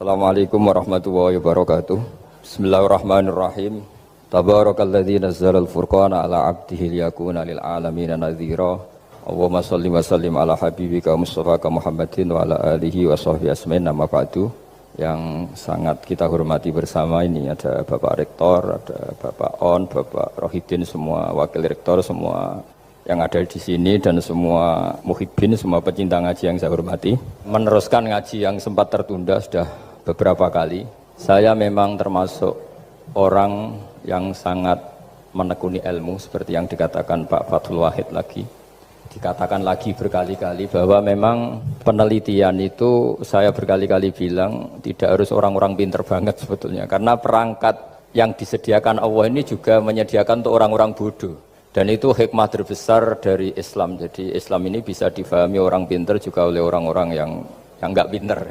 Assalamualaikum warahmatullahi wabarakatuh. Bismillahirrahmanirrahim. Tabarakalladzi nazzalal furqana ala 'abdihi liyakuna lil 'alamin nadhira. Allahumma shalli wa sallim ala habibika Mustafa Muhammadin wa ala alihi wa sahbihi asmain. Nama ba'du, yang sangat kita hormati bersama ini ada Bapak Rektor, ada Bapak On, Bapak Rohidin, semua wakil rektor, semua yang ada di sini dan semua muhibbin, semua pecinta ngaji yang saya hormati. Meneruskan ngaji yang sempat tertunda sudah beberapa kali. Saya memang termasuk orang yang sangat menekuni ilmu seperti yang dikatakan Pak Fathul Wahid lagi. Dikatakan lagi berkali-kali bahwa memang penelitian itu saya berkali-kali bilang tidak harus orang-orang pinter banget sebetulnya. Karena perangkat yang disediakan Allah ini juga menyediakan untuk orang-orang bodoh. Dan itu hikmah terbesar dari Islam. Jadi Islam ini bisa difahami orang pinter juga oleh orang-orang yang enggak pinter.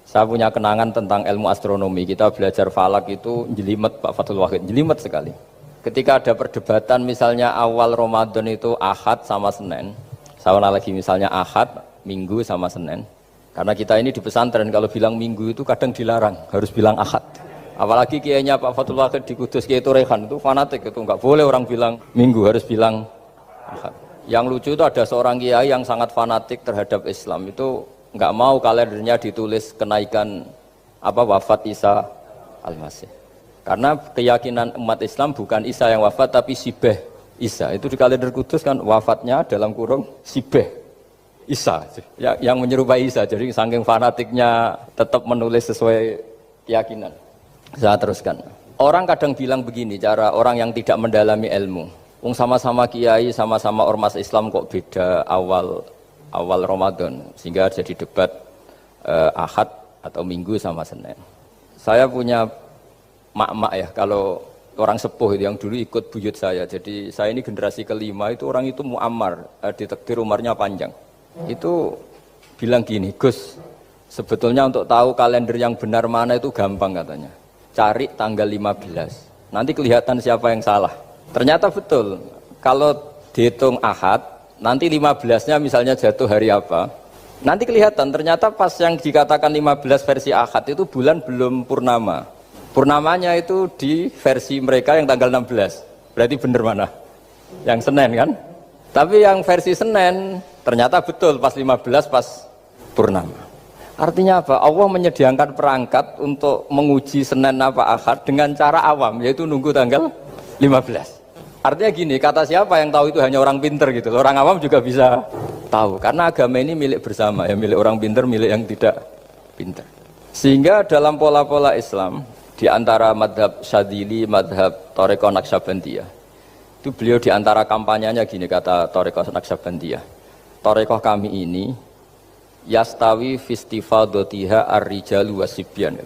Saya punya kenangan tentang ilmu astronomi. Kita belajar falak itu jelimet, Pak Fathul Wahid, jelimet sekali. Ketika ada perdebatan misalnya awal Ramadan itu Ahad sama Senin. Saya ulang lagi, misalnya Ahad, Minggu sama Senin. Karena kita ini di pesantren kalau bilang Minggu itu kadang dilarang, harus bilang Ahad. Apalagi kiainya Pak Fathul Wahid di Kudus, Kiai Turehan itu fanatik, itu enggak boleh orang bilang Minggu, harus bilang Ahad. Yang lucu itu ada seorang kiai yang sangat fanatik terhadap Islam, itu enggak mau kalendernya ditulis kenaikan wafat Isa Al-Masih. Karena keyakinan umat Islam bukan Isa yang wafat tapi Sibeh Isa. Itu di kalender Kudus kan wafatnya dalam kurung Sibeh Isa, ya, yang menyerupai Isa. Jadi saking fanatiknya tetap menulis sesuai keyakinan. Saya teruskan. Orang kadang bilang begini, cara orang yang tidak mendalami ilmu. Sama-sama kiai, sama-sama ormas Islam kok beda awal Ramadan, sehingga jadi debat Ahad atau Minggu sama Senin. Saya punya mak-mak ya, kalau orang sepuh itu yang dulu ikut buyut saya. Jadi saya ini generasi kelima, itu orang itu mu'ammar, ditakdir umarnya panjang. Itu bilang gini, Gus, sebetulnya untuk tahu kalender yang benar mana itu gampang katanya. Cari tanggal 15, nanti kelihatan siapa yang salah. Ternyata betul, kalau dihitung Ahad, nanti 15-nya misalnya jatuh hari apa, nanti kelihatan ternyata pas yang dikatakan 15 versi Ahad itu bulan belum purnama. Purnamanya itu di versi mereka yang tanggal 16. Berarti benar mana? Yang Senin kan? Tapi yang versi Senin ternyata betul pas 15 pas purnama. Artinya apa? Allah menyediakan perangkat untuk menguji Senin apa Ahad dengan cara awam, yaitu nunggu tanggal 15. Artinya gini, kata siapa yang tahu itu hanya orang pinter gitu. Orang awam juga bisa tahu. Karena agama ini milik bersama, ya, milik orang pinter, milik yang tidak pinter. Sehingga dalam pola-pola Islam, di antara madhab Syadzili, madhab Thariqah Naqsyabandiyah, itu beliau di antara kampanyenya gini, kata Thariqah Naqsyabandiyah, Thariqah kami ini yastawi fistifadatiha ar-rijalu wasibyan.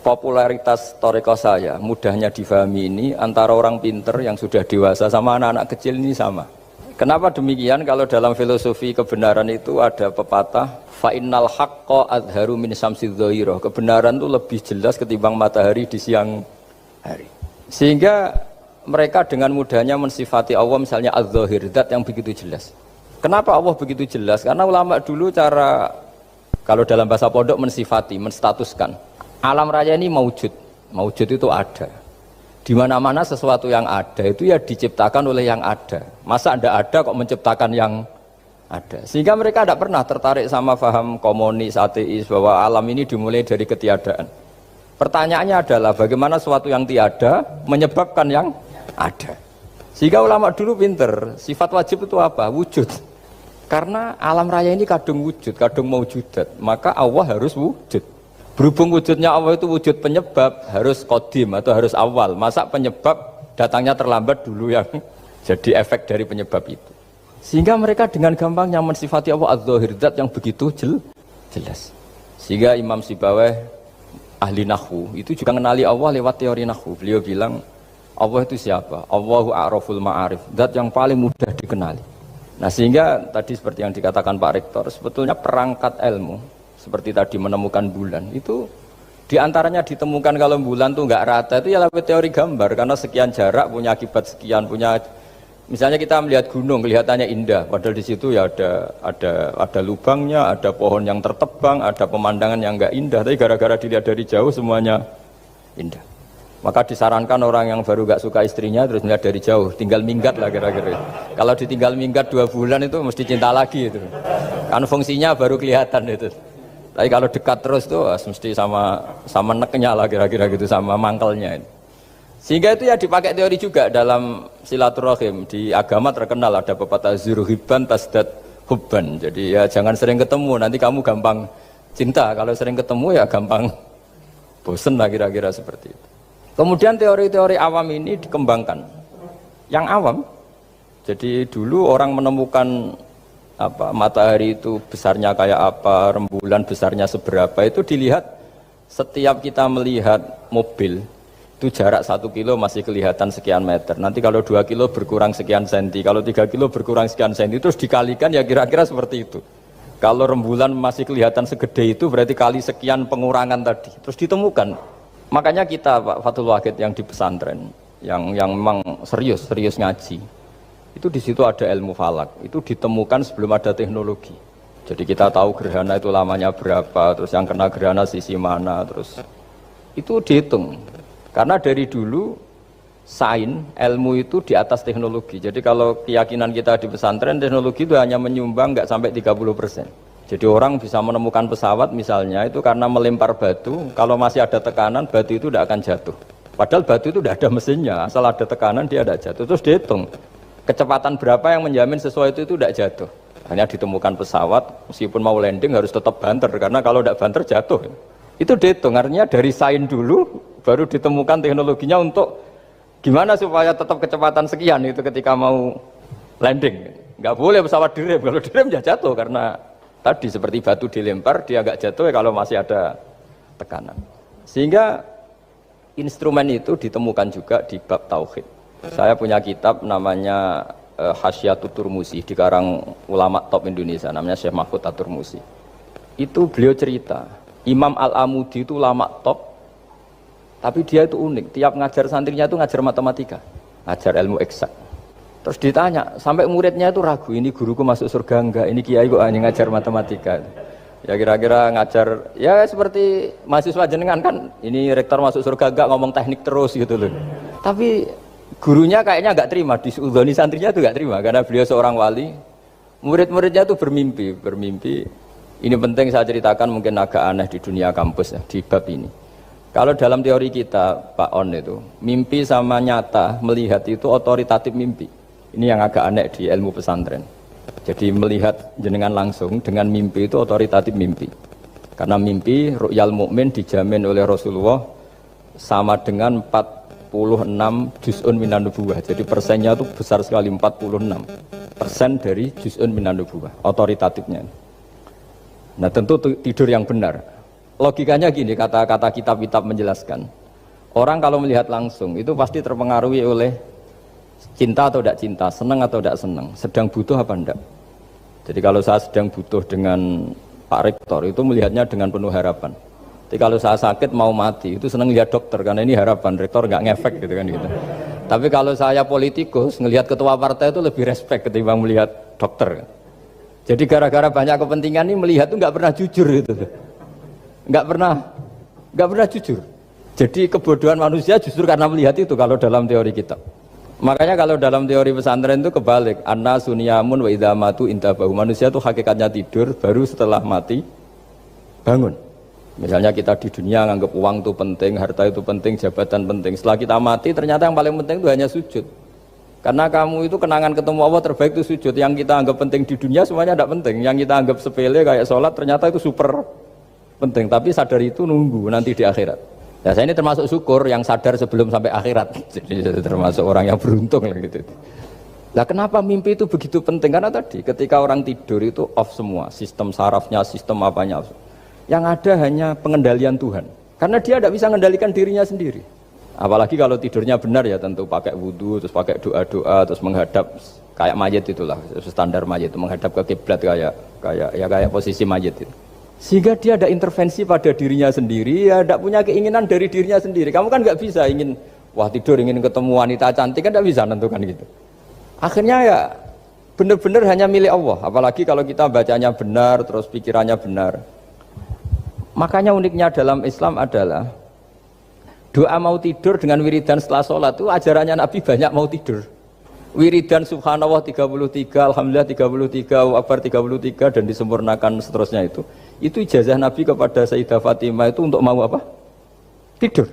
Popularitas Thariqah saya mudahnya difahami ini antara orang pinter yang sudah dewasa sama anak-anak kecil ini sama. Kenapa demikian? Kalau dalam filosofi kebenaran itu ada pepatah fa innal haqqo adharu min syamsidz dhahirah. Kebenaran itu lebih jelas ketimbang matahari di siang hari. Sehingga mereka dengan mudahnya mensifati Allah misalnya adz-dzahir, zat yang begitu jelas. Kenapa Allah begitu jelas? Karena ulama dulu cara, kalau dalam bahasa pondok mensifati, menstatuskan alam raya ini maujud. Maujud itu ada. Di mana-mana sesuatu yang ada itu ya diciptakan oleh yang ada. Masa Anda ada kok menciptakan yang ada? Sehingga mereka tidak pernah tertarik sama paham komunis, ateis, bahwa alam ini dimulai dari ketiadaan. Pertanyaannya adalah bagaimana sesuatu yang tiada menyebabkan yang ada. Sehingga ulama dulu pinter, sifat wajib itu apa? Wujud. Karena alam raya ini kadung wujud, kadung maujudat, maka Allah harus wujud. Berhubung wujudnya Allah itu wujud penyebab, harus qadim atau harus awal. Masa penyebab datangnya terlambat dulu yang jadi efek dari penyebab itu. Sehingga mereka dengan gampangnya mensifati Allah adz-dzahir, zat yang begitu jelas. Sehingga Imam Sibawayh, ahli nahwu, itu juga mengenali Allah lewat teori nahwu. Beliau bilang, Allah itu siapa? Allahu a'raful ma'arif, zat yang paling mudah dikenali. Nah, sehingga tadi seperti yang dikatakan Pak Rektor, sebetulnya perangkat ilmu seperti tadi menemukan bulan itu diantaranya ditemukan kalau bulan tuh nggak rata itu ya lewat teori gambar, karena sekian jarak punya akibat sekian, punya Misalnya kita melihat gunung kelihatannya indah, padahal di situ ya ada lubangnya, ada pohon yang tertebang, ada pemandangan yang enggak indah, tapi gara-gara dilihat dari jauh semuanya indah. Maka disarankan orang yang baru enggak suka istrinya terus melihat dari jauh, tinggal minggat lah kira-kira. Kalau ditinggal minggat 2 bulan itu mesti cinta lagi itu. Kan fungsinya baru kelihatan itu. Tapi kalau dekat terus tuh mesti sama neknya lah kira-kira gitu, sama mangkelnya. Sehingga itu ya dipakai teori juga dalam silaturahim. Di agama terkenal ada pepatah zuruhibban tasdad hubban. Jadi ya jangan sering ketemu, nanti kamu gampang cinta. Kalau sering ketemu ya gampang bosen lah kira-kira seperti itu. Kemudian teori-teori awam ini dikembangkan. Yang awam, jadi dulu orang menemukan matahari itu besarnya kayak apa, rembulan besarnya seberapa, itu dilihat setiap kita melihat mobil itu jarak 1 kilo masih kelihatan sekian meter, nanti kalau 2 kilo berkurang sekian senti, kalau 3 kilo berkurang sekian senti, terus dikalikan ya kira-kira seperti itu. Kalau rembulan masih kelihatan segede itu berarti kali sekian pengurangan tadi, terus ditemukan. Makanya kita Pak Fathul Wahid yang di pesantren yang memang serius ngaji, itu di situ ada ilmu falak, itu ditemukan sebelum ada teknologi. Jadi kita tahu gerhana itu lamanya berapa, terus yang kena gerhana sisi mana, terus itu dihitung. Karena dari dulu sains, ilmu itu di atas teknologi. Jadi kalau keyakinan kita di pesantren, teknologi itu hanya menyumbang nggak sampai 30%. Jadi orang bisa menemukan pesawat misalnya itu karena melempar batu, kalau masih ada tekanan batu itu tidak akan jatuh. Padahal batu itu tidak ada mesinnya, asal ada tekanan dia tidak jatuh. Terus dihitung kecepatan berapa yang menjamin sesuatu itu tidak jatuh. Hanya ditemukan pesawat, meskipun mau landing harus tetap banter, karena kalau tidak banter jatuh. Itu dihitung, artinya dari sains dulu baru ditemukan teknologinya untuk gimana supaya tetap kecepatan sekian itu ketika mau landing. Nggak boleh pesawat direm, kalau direm ya jatuh karena tadi seperti batu dilempar dia nggak jatuh ya kalau masih ada tekanan. Sehingga instrumen itu ditemukan juga di bab tauhid. Saya punya kitab namanya Hasyiatut Turmusi, dikarang ulama top Indonesia namanya Syekh Mahfud At-Turmusi. Itu beliau cerita, Imam Al-Amudi itu ulama top, tapi dia itu unik, tiap ngajar santrinya itu ngajar matematika, ngajar ilmu eksak. Terus ditanya, sampai muridnya itu ragu, ini guruku masuk surga enggak, ini kiai kok hanya ngajar matematika. Ya kira-kira ngajar, ya seperti mahasiswa jenengan kan, ini rektor masuk surga enggak, ngomong teknik terus gitu loh. Tapi gurunya kayaknya enggak terima, diudhoni santrinya itu enggak terima, karena beliau seorang wali. Murid-muridnya itu bermimpi. Ini penting saya ceritakan, mungkin agak aneh di dunia kampus ya, di bab ini. Kalau dalam teori kita, Pak On itu, mimpi sama nyata, melihat itu otoritatif mimpi. Ini yang agak aneh di ilmu pesantren. Jadi melihat jenengan langsung dengan mimpi itu otoritatif mimpi. Karena mimpi, ru'yal mukmin dijamin oleh Rasulullah sama dengan 46 juz'un minan nubuwah. Jadi persennya itu besar sekali, 46% dari juz'un minan nubuwah, otoritatifnya. Nah tentu tidur yang benar. Logikanya gini, kata-kata kitab-kitab menjelaskan. Orang kalau melihat langsung itu pasti terpengaruhi oleh cinta atau tidak cinta, senang atau tidak senang, sedang butuh apa enggak. Jadi kalau saya sedang butuh dengan Pak Rektor itu melihatnya dengan penuh harapan. Jadi kalau saya sakit mau mati itu senang lihat dokter karena ini harapan, Rektor nggak ngefek gitu kan gitu. Tapi kalau saya politikus ngelihat ketua partai itu lebih respect ketimbang melihat dokter. Jadi gara-gara banyak kepentingan ini melihat itu nggak pernah jujur gitu. Nggak pernah jujur. Jadi kebodohan manusia justru karena melihat itu kalau dalam teori kita. Makanya kalau dalam teori pesantren itu kebalik, anna sunyamun wa idza matu intabahu. Manusia itu hakikatnya tidur, baru setelah mati bangun. Misalnya kita di dunia nganggap uang itu penting, harta itu penting, jabatan penting. Setelah kita mati ternyata yang paling penting itu hanya sujud. Karena kamu itu kenangan ketemu Allah terbaik itu sujud. Yang kita anggap penting di dunia semuanya tidak penting. Yang kita anggap sepele kayak sholat ternyata itu super penting, tapi sadar itu nunggu nanti di akhirat. Ya saya ini termasuk syukur yang sadar sebelum sampai akhirat. Jadi termasuk orang yang beruntung lah gitu. Nah kenapa mimpi itu begitu penting? Karena tadi ketika orang tidur itu off semua, sistem sarafnya, sistem apanya. Yang ada hanya pengendalian Tuhan. Karena dia tidak bisa mengendalikan dirinya sendiri. Apalagi kalau tidurnya benar ya tentu pakai wudhu, terus pakai doa-doa, terus menghadap kayak mayit itulah, standar mayit itu menghadap ke kiblat kayak posisi mayit itu. Sehingga dia ada intervensi pada dirinya sendiri, ya tidak punya keinginan dari dirinya sendiri. Kamu kan nggak bisa ingin, wah tidur ingin ketemu wanita cantik kan tidak bisa nentukan gitu. Akhirnya ya benar-benar hanya milik Allah. Apalagi kalau kita bacanya benar, terus pikirannya benar. Makanya uniknya dalam Islam adalah doa mau tidur dengan wiridan setelah sholat itu ajarannya Nabi banyak mau tidur. Wiridan subhanallah 33, alhamdulillah 33, Allahu akbar 33 dan disempurnakan seterusnya itu. Itu ijazah Nabi kepada Sayyidah Fatimah itu untuk mau apa? Tidur.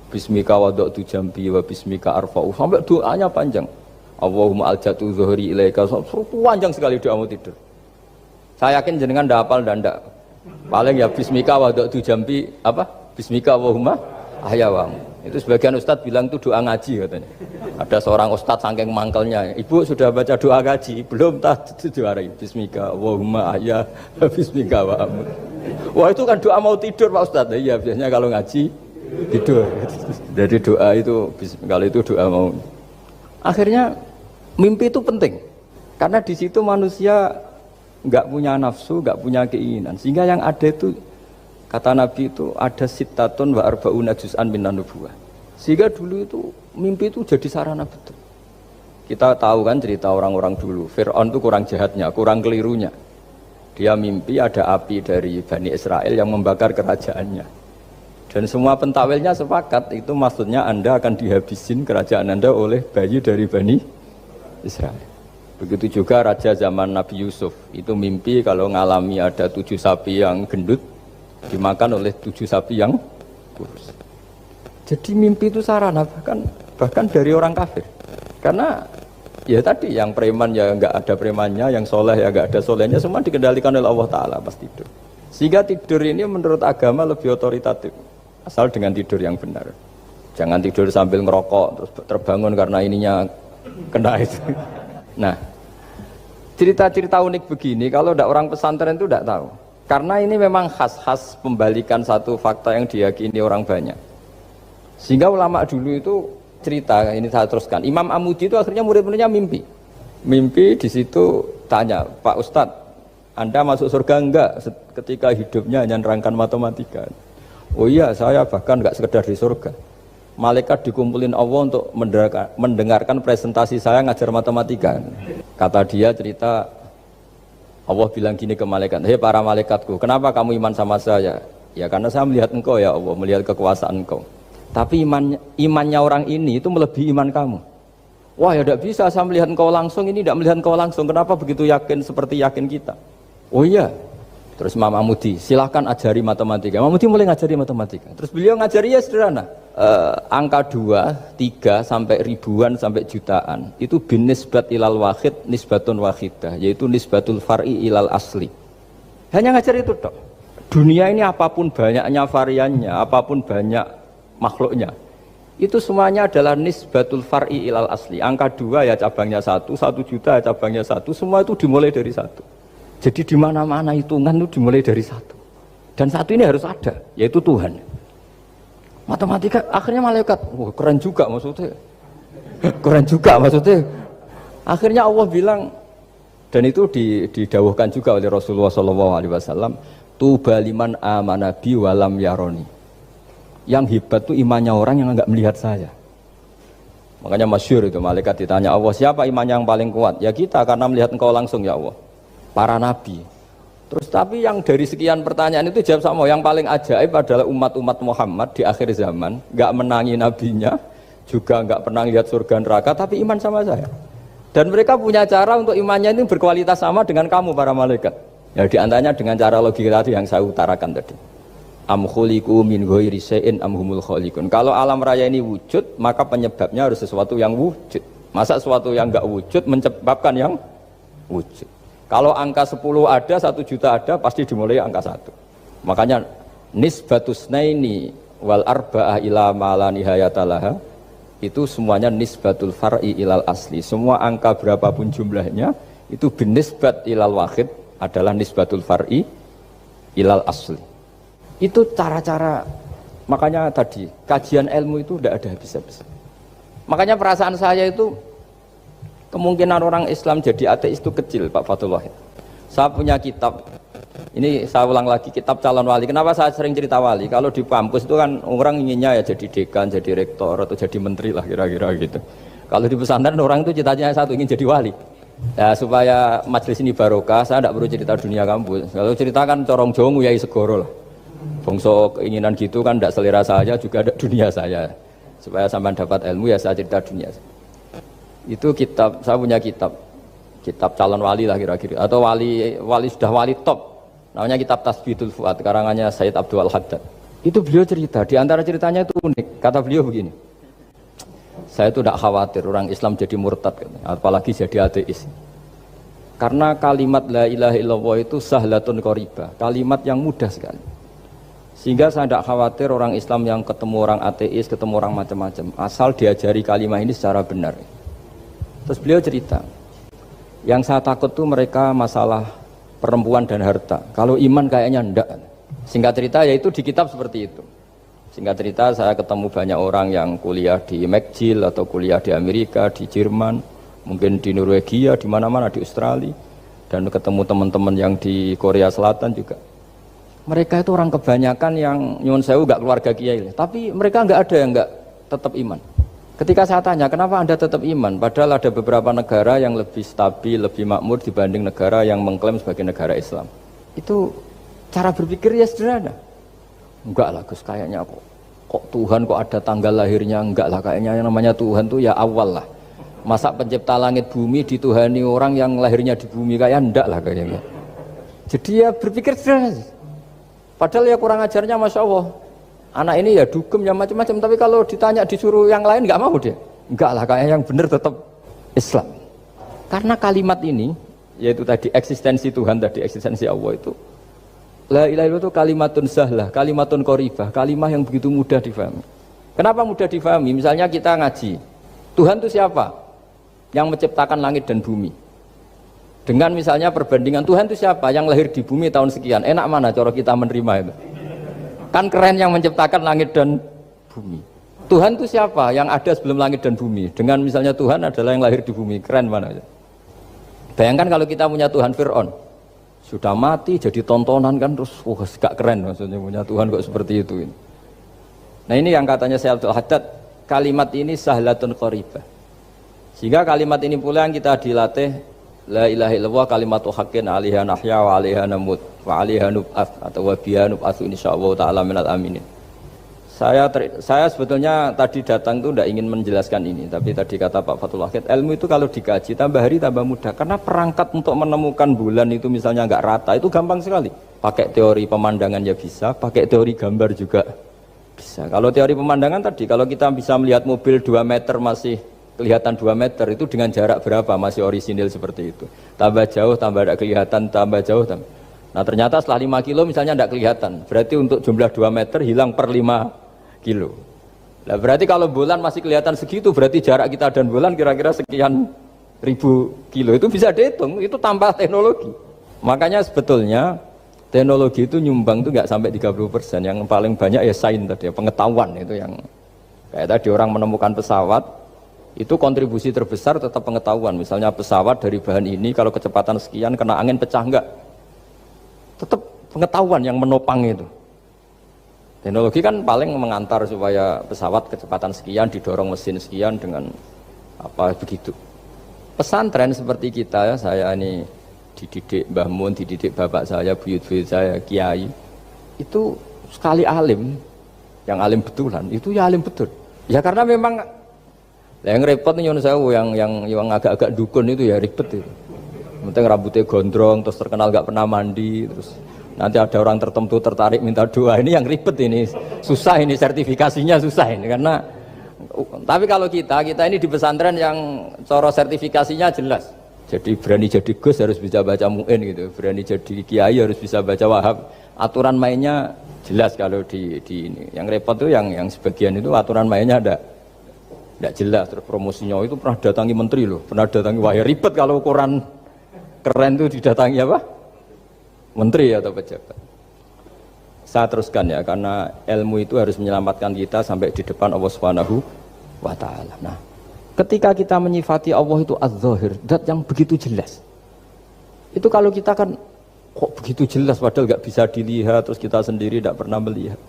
Bismika wada'tu jambi wa bismika arfa'u. Sampai doanya panjang. Allahumma aljatu zuhri ilaika. Panjang sekali doa mau tidur. Saya yakin jenengan ndak hafal dan ndak. Paling ya bismika wada'tu jambi apa? Bismika Allahumma ahyawamu. Itu sebagian ustadz bilang itu doa ngaji katanya. Ada seorang ustadz saking mangkelnya, ibu sudah baca doa ngaji? Belum, tak diwarai. Bismika Allahumma ahya bismika wa amut. Wah itu kan doa mau tidur Pak Ustadz. Iya biasanya kalau ngaji tidur. Jadi doa itu kalau itu doa mau. Akhirnya mimpi itu penting. Karena di situ manusia nggak punya nafsu, nggak punya keinginan. Sehingga yang ada itu kata Nabi itu ada sittatun wa arba'una juz'an minan nubuwah. Sehingga dulu itu mimpi itu jadi sarana betul. Kita tahu kan cerita orang-orang dulu. Fir'aun itu kurang jahatnya, kurang kelirunya. Dia mimpi ada api dari Bani Israel yang membakar kerajaannya. Dan semua pentawilnya sepakat itu maksudnya Anda akan dihabisin kerajaan Anda oleh bayi dari Bani Israel. Begitu juga raja zaman Nabi Yusuf. Itu mimpi kalau ngalami ada 7 sapi yang gendut dimakan oleh 7 sapi yang kurus. Jadi mimpi itu sarana bahkan dari orang kafir. Karena ya tadi yang preman ya nggak ada premannya, yang soleh ya nggak ada solehnya, semua dikendalikan oleh Allah Taala pas tidur. Sehingga tidur ini menurut agama lebih otoritatif, asal dengan tidur yang benar. Jangan tidur sambil ngerokok terus terbangun karena ininya kena itu. Nah, cerita-cerita unik begini kalau tidak orang pesantren itu tidak tahu. Karena ini memang khas-khas pembalikan satu fakta yang diyakini orang banyak. Sehingga ulama dulu itu cerita, ini saya teruskan. Imam Amudi itu akhirnya murid-muridnya mimpi. Mimpi di situ tanya, Pak Ustadz, Anda masuk surga enggak ketika hidupnya hanya nerangkan matematika? Oh iya, saya bahkan enggak sekedar di surga. Malaikat dikumpulin Allah untuk mendengarkan presentasi saya ngajar matematika. Kata dia cerita, Allah bilang gini ke malaikat, hei para malaikatku, kenapa kamu iman sama saya? Ya karena saya melihat engkau ya Allah, melihat kekuasaan engkau. Tapi imannya orang ini itu melebihi iman kamu. Wah ya tidak bisa, saya melihat engkau langsung, ini tidak melihat engkau langsung. Kenapa begitu yakin seperti yakin kita? Oh iya. Terus Imam Amudi, silahkan ajari matematika. Imam Amudi mulai ngajari matematika. Terus beliau ngajari ya sederhana. Angka 2, 3 sampai ribuan sampai jutaan. Itu bin nisbat ilal wahid nisbatun wahidah. Yaitu nisbatul far'i ilal asli. Hanya ngajar itu dok. Dunia ini apapun banyaknya variannya, apapun banyak makhluknya, itu semuanya adalah nisbatul far'i ilal asli. Angka 2 ya cabangnya 1, 1 juta ya cabangnya 1, semua itu dimulai dari 1. Jadi di mana-mana hitungan itu dimulai dari 1. Dan 1 ini harus ada, yaitu Tuhan. Matematika akhirnya malaikat, wah keren juga maksudnya. Keren juga maksudnya. Akhirnya Allah bilang, dan itu didawuhkan juga oleh Rasulullah SAW, tuba liman amana bi walam yaroni. Yang hebat itu imannya orang yang enggak melihat saya. Makanya masyhur itu malaikat ditanya Allah, siapa imannya yang paling kuat? Ya kita, karena melihat engkau langsung ya Allah. Para nabi. Terus tapi yang dari sekian pertanyaan itu jawab sama, yang paling ajaib adalah umat-umat Muhammad di akhir zaman, enggak menangi nabinya, juga enggak pernah lihat surga neraka, tapi iman sama saya. Dan mereka punya cara untuk imannya itu berkualitas sama dengan kamu para malaikat. Ya diantaranya dengan cara logika tadi yang saya utarakan tadi. Am khuliqu min ghairi syai'in am humul khaliqun. Kalau alam raya ini wujud, maka penyebabnya harus sesuatu yang wujud. Masa sesuatu yang enggak wujud menyebabkan yang wujud. Kalau angka 10 ada, 1 juta ada, pasti dimulai angka 1. Makanya nisbatus naini wal arba'ah ila ma la nihayata laha, itu semuanya nisbatul far'i ilal asli. Semua angka berapapun jumlahnya itu binisbat ilal wahid adalah nisbatul far'i ilal asli. Itu cara-cara, makanya tadi kajian ilmu itu tidak ada habis-habis. Makanya perasaan saya itu kemungkinan orang Islam jadi ateis itu kecil Pak Fatullah. Saya punya kitab, ini saya ulang lagi, kitab calon wali. Kenapa saya sering cerita wali? Kalau di kampus itu kan orang inginnya ya jadi dekan, jadi rektor atau jadi menteri lah kira-kira gitu. Kalau di pesantren orang itu cita-citanya satu, ingin jadi wali. Ya, supaya majelis ini barokah, saya tidak perlu cerita dunia kampus. Kalau ceritakan corong Jawa nguyai segoro lah. Bongso keinginan gitu kan tidak selera saya, juga ada dunia saya. Supaya sampai dapat ilmu ya saya cerita dunia. Itu kitab, saya punya kitab calon wali lah kira-kira, atau wali sudah wali top. Namanya kitab Tasbidul Fuad, karangannya Sayyid Abdul Haddad. Itu beliau cerita, di antara ceritanya itu unik. Kata beliau begini, saya itu tidak khawatir orang Islam jadi murtad, apalagi jadi ateis. Karena kalimat la ilaha illallah itu sahlatun qaribah, kalimat yang mudah sekali. Sehingga saya tidak khawatir orang Islam yang ketemu orang ateis, ketemu orang macam-macam, asal diajari kalimat ini secara benar. Terus beliau cerita, yang saya takut tuh mereka masalah perempuan dan harta. Kalau iman kayaknya enggak. Singkat cerita yaitu di kitab seperti itu. Singkat cerita saya ketemu banyak orang yang kuliah di McGill atau kuliah di Amerika, di Jerman, mungkin di Norwegia, di mana-mana, di Australia, dan ketemu teman-teman yang di Korea Selatan juga. Mereka itu orang kebanyakan yang nyuwun sewu enggak keluarga kiai, tapi mereka enggak ada yang enggak tetap iman. Ketika saya tanya, kenapa Anda tetap iman? Padahal ada beberapa negara yang lebih stabil, lebih makmur dibanding negara yang mengklaim sebagai negara Islam. Itu cara berpikir ya sederhana. Enggak lah Gus, kayaknya kok Tuhan kok ada tanggal lahirnya? Enggak lah, kayaknya yang namanya Tuhan tuh ya awal lah. Masa pencipta langit bumi dituhani orang yang lahirnya di bumi, kayak enggak lah kayaknya. Jadi ya berpikir sederhana. Padahal ya kurang ajarnya Masya Allah. Anak ini ya dugem ya macam-macam, tapi kalau ditanya disuruh yang lain nggak mau dia. Enggak lah, kayak yang benar tetap Islam. Karena kalimat ini, yaitu tadi eksistensi Tuhan, tadi eksistensi Allah itu, la ilaha illallah itu kalimatun sahlah, kalimatun qoribah, kalimah yang begitu mudah difahami. Kenapa mudah difahami? Misalnya kita ngaji, Tuhan itu siapa? Yang menciptakan langit dan bumi. Dengan misalnya perbandingan Tuhan itu siapa? Yang lahir di bumi tahun sekian. Enak mana cara kita menerima itu? Kan keren yang menciptakan langit dan bumi. Tuhan itu siapa? Yang ada sebelum langit dan bumi. Dengan misalnya Tuhan adalah yang lahir di bumi. Keren mana? Bayangkan kalau kita punya Tuhan Fir'aun. Sudah mati jadi tontonan kan, terus gak keren maksudnya punya Tuhan kok seperti itu. Nah ini yang katanya Syekh Abdul Haddad, kalimat ini sahlatun qaribah. Sehingga kalimat ini pula yang kita dilatih, la ilaha illallah kalimatu haqqin 'alaiha nahya wa 'alaiha namut wa 'alaiha nub'ats atau wa biha nub'atsu insyaallah taala minal aminin. Saya sebetulnya tadi datang itu tidak ingin menjelaskan ini, tapi tadi kata Pak Fathul Wahid, ilmu itu kalau dikaji tambah hari tambah mudah, karena perangkat untuk menemukan bulan itu misalnya nggak rata itu gampang sekali. Pakai teori pemandangan ya bisa, pakai teori gambar juga bisa. Kalau teori pemandangan tadi, kalau kita bisa melihat mobil 2 meter masih kelihatan 2 meter, itu dengan jarak berapa masih orisinil seperti itu. Tambah jauh, tambah tidak kelihatan, tambah jauh. Nah ternyata setelah 5 kilo misalnya tidak kelihatan, berarti untuk jumlah 2 meter hilang per 5 kilo. Nah berarti kalau bulan masih kelihatan segitu, berarti jarak kita dan bulan kira-kira sekian ribu kilo. Itu bisa dihitung, itu tambah teknologi. Makanya sebetulnya teknologi itu nyumbang itu nggak sampai 30%. Yang paling banyak ya sains tadi, pengetahuan itu yang kayak tadi orang menemukan pesawat, itu kontribusi terbesar tetap pengetahuan. Misalnya pesawat dari bahan ini kalau kecepatan sekian kena angin pecah enggak, tetap pengetahuan yang menopang itu. Teknologi kan paling mengantar supaya pesawat kecepatan sekian didorong mesin sekian dengan apa begitu. Pesantren seperti kita, ya, saya ini dididik Mbah Mun, dididik bapak saya, buyut-buyut saya, kiai, itu sekali alim, yang alim betulan, itu ya alim betul. Ya karena memang yang repot nih yang agak-agak dukun itu ya ribet itu. Penting rambutnya gondrong, terus terkenal gak pernah mandi, terus nanti ada orang tertentu tertarik minta doa, ini yang ribet ini, susah ini sertifikasinya susah ini karena. Tapi kalau kita ini di pesantren yang coro sertifikasinya jelas. Jadi berani jadi Gus harus bisa baca Mu'in gitu, berani jadi Kiai harus bisa baca Wahab. Aturan mainnya jelas kalau di ini. Yang repot tuh yang sebagian itu aturan mainnya tidak jelas. Terus promosinya itu pernah datangi menteri loh, pernah datangi wahai ribet kalau ukuran keren tuh didatangi apa? Menteri atau pejabat. Saya teruskan ya, karena ilmu itu harus menyelamatkan kita sampai di depan Allah Subhanahu wa ta'ala. Nah, ketika kita menyifati Allah itu az-zahir, zat yang begitu jelas. Itu kalau kita kan kok begitu jelas padahal gak bisa dilihat, terus kita sendiri tidak pernah melihat.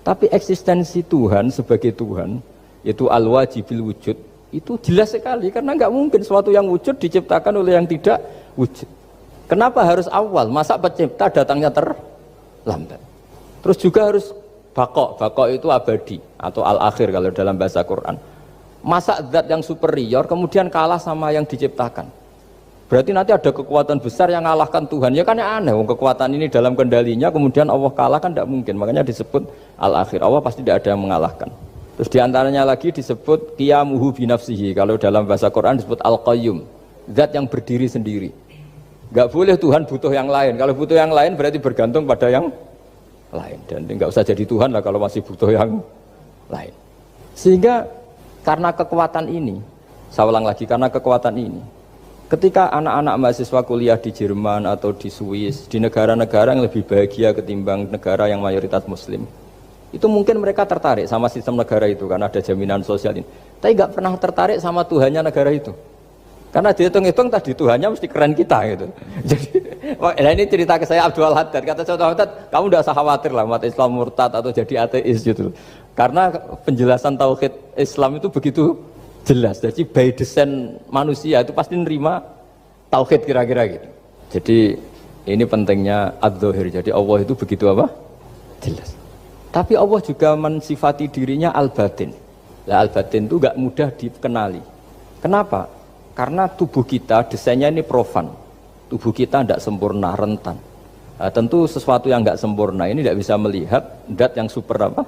Tapi eksistensi Tuhan sebagai Tuhan, yaitu al-wajibil wujud, Itu jelas sekali karena nggak mungkin suatu yang wujud diciptakan oleh yang tidak wujud. Kenapa harus awal? Masa pencipta datangnya terlambat? Terus juga harus bako itu abadi atau al-akhir kalau dalam bahasa Quran. Masa zat yang superior kemudian kalah sama yang diciptakan? Berarti nanti ada kekuatan besar yang mengalahkan Tuhan. Ya kan aneh, kekuatan ini dalam kendalinya kemudian Allah kalah kan tidak mungkin. Makanya disebut al-akhir. Allah pasti tidak ada yang mengalahkan. Terus diantaranya lagi disebut qiyamuhu binafsihi. Kalau dalam bahasa Quran disebut al-qayyum, zat yang berdiri sendiri. Gak boleh Tuhan butuh yang lain. Kalau butuh yang lain berarti bergantung pada yang lain. Dan nggak usah jadi Tuhan lah kalau masih butuh yang lain. Sehingga karena kekuatan ini, saya ulang lagi, karena kekuatan ini, ketika anak-anak mahasiswa kuliah di Jerman atau di Swiss, di negara-negara yang lebih bahagia ketimbang negara yang mayoritas Muslim, itu mungkin mereka tertarik sama sistem negara itu karena ada jaminan sosial ini. Tapi nggak pernah tertarik sama Tuhannya negara itu. Karena dihitung-hitung tadi Tuhannya mesti keren kita gitu. Jadi, nah ini cerita ke saya Abdul Haddad. Kata saya Abdul Haddad, kamu tidak usah khawatir lah umat Islam murtad atau jadi ateis gitu. Karena penjelasan tauhid Islam itu begitu jelas. Jadi by design manusia itu pasti nerima tauhid kira-kira gitu. Jadi ini pentingnya ad-dhahir. Jadi Allah itu begitu apa? Jelas. Tapi Allah juga mensifati dirinya al-batin. Nah, al-batin itu gak mudah dikenali. Kenapa? Karena tubuh kita desainnya ini profan. Tubuh kita tidak sempurna, rentan. Nah, tentu sesuatu yang nggak sempurna ini tidak bisa melihat zat yang super apa?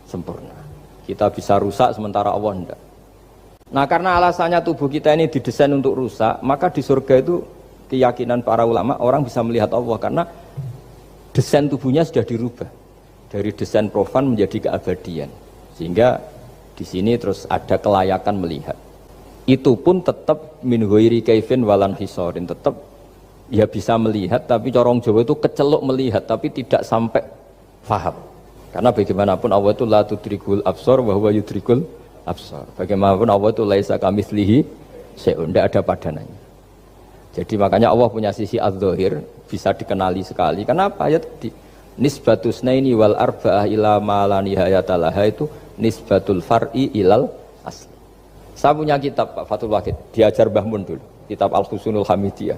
Sempurna. Kita bisa rusak sementara Allah tidak. Nah karena alasannya tubuh kita ini didesain untuk rusak, maka di surga itu keyakinan para ulama orang bisa melihat Allah karena desain tubuhnya sudah dirubah dari desain profan menjadi keabadian. Sehingga di sini terus ada kelayakan melihat. Itu pun tetap min ghairi kaifin walan hisorin, tetap ya bisa melihat, tapi corong Jawa itu kecelok melihat tapi tidak sampai faham. Karena bagaimanapun Allah itu la tudrikul absar wa huwa yudrikul absar. Bagaimanapun Allah itu laisa kamitslihi syai'un, tidak ada padanannya. Jadi makanya Allah punya sisi adz-dzahir bisa dikenali sekali. Kenapa? Ya tadi nisbatus naini wal arba'ah ila ma la nihayata laha itu nisbatul far'i ilal asli. Saya punya kitab Pak Fathul Wahid, diajar Mbah Mun dulu, kitab Al-Husunul Hamidiyah.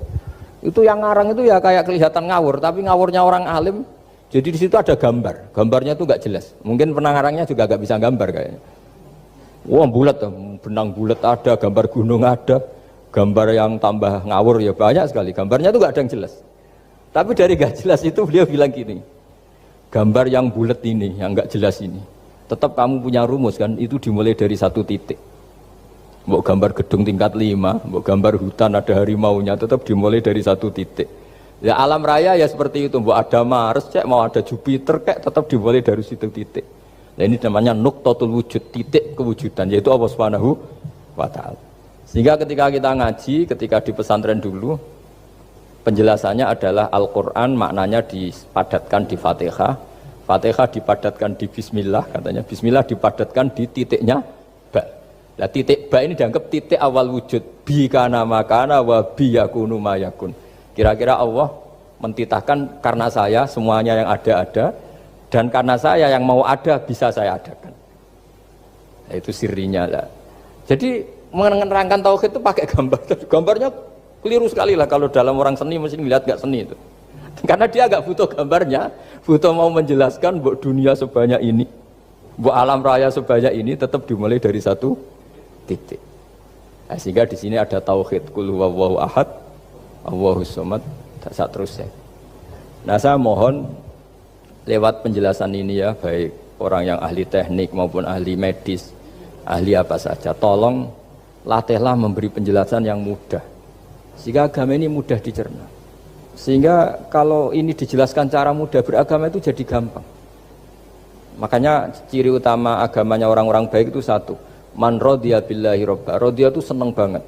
Itu yang ngarang itu ya kayak kelihatan ngawur, tapi ngawurnya orang alim. Jadi di situ ada gambar, gambarnya itu nggak jelas. Mungkin penangarangnya juga nggak bisa gambar kayaknya. Wah bulat, benang bulat ada, gambar gunung ada, gambar yang tambah ngawur ya banyak sekali. Gambarnya itu nggak ada yang jelas. Tapi dari nggak jelas itu beliau bilang gini, gambar yang bulat ini, yang nggak jelas ini, tetap kamu punya rumus kan? Itu dimulai dari satu titik. Mau gambar gedung tingkat 5, mau gambar hutan ada harimaunya, tetap dimulai dari satu titik. Ya alam raya ya seperti itu, mau ada Mars, cek mau ada Jupiter, kayak tetap dimulai dari situ titik. Nah ini namanya nuqtatul wujud, titik kewujudan, yaitu Allah Subhanahu wa Ta'ala. Sehingga ketika kita ngaji, ketika di pesantren dulu, penjelasannya adalah Al-Quran maknanya dipadatkan di Fatihah, Fatihah dipadatkan di Bismillah, katanya Bismillah dipadatkan di titiknya ba. Nah titik ba ini dianggap titik awal wujud, bi kana makana wa bi yakunu mayakun. Kira-kira Allah mentitahkan karena saya semuanya yang ada, dan karena saya yang mau ada bisa saya adakan. Nah, itu sirinya lah. Jadi menerangkan tauhid itu pakai gambar. Gambarnya keliru sekali lah kalau dalam orang seni mesti lihat nggak seni itu. Karena dia nggak butuh gambarnya, butuh mau menjelaskan buat dunia sebanyak ini, buat alam raya sebanyak ini tetap dimulai dari satu titik. Nah, sehingga di sini ada tauhid qul huwallahu ahad, Allahus samad, tak terusnya. Nah, saya mohon lewat penjelasan ini ya, baik orang yang ahli teknik maupun ahli medis, ahli apa saja, tolong latihlah memberi penjelasan yang mudah. Sehingga agama ini mudah dicerna. Sehingga kalau ini dijelaskan cara mudah, beragama itu jadi gampang. Makanya ciri utama agamanya orang-orang baik itu satu, man radiya billahi robba. Radiya itu senang banget.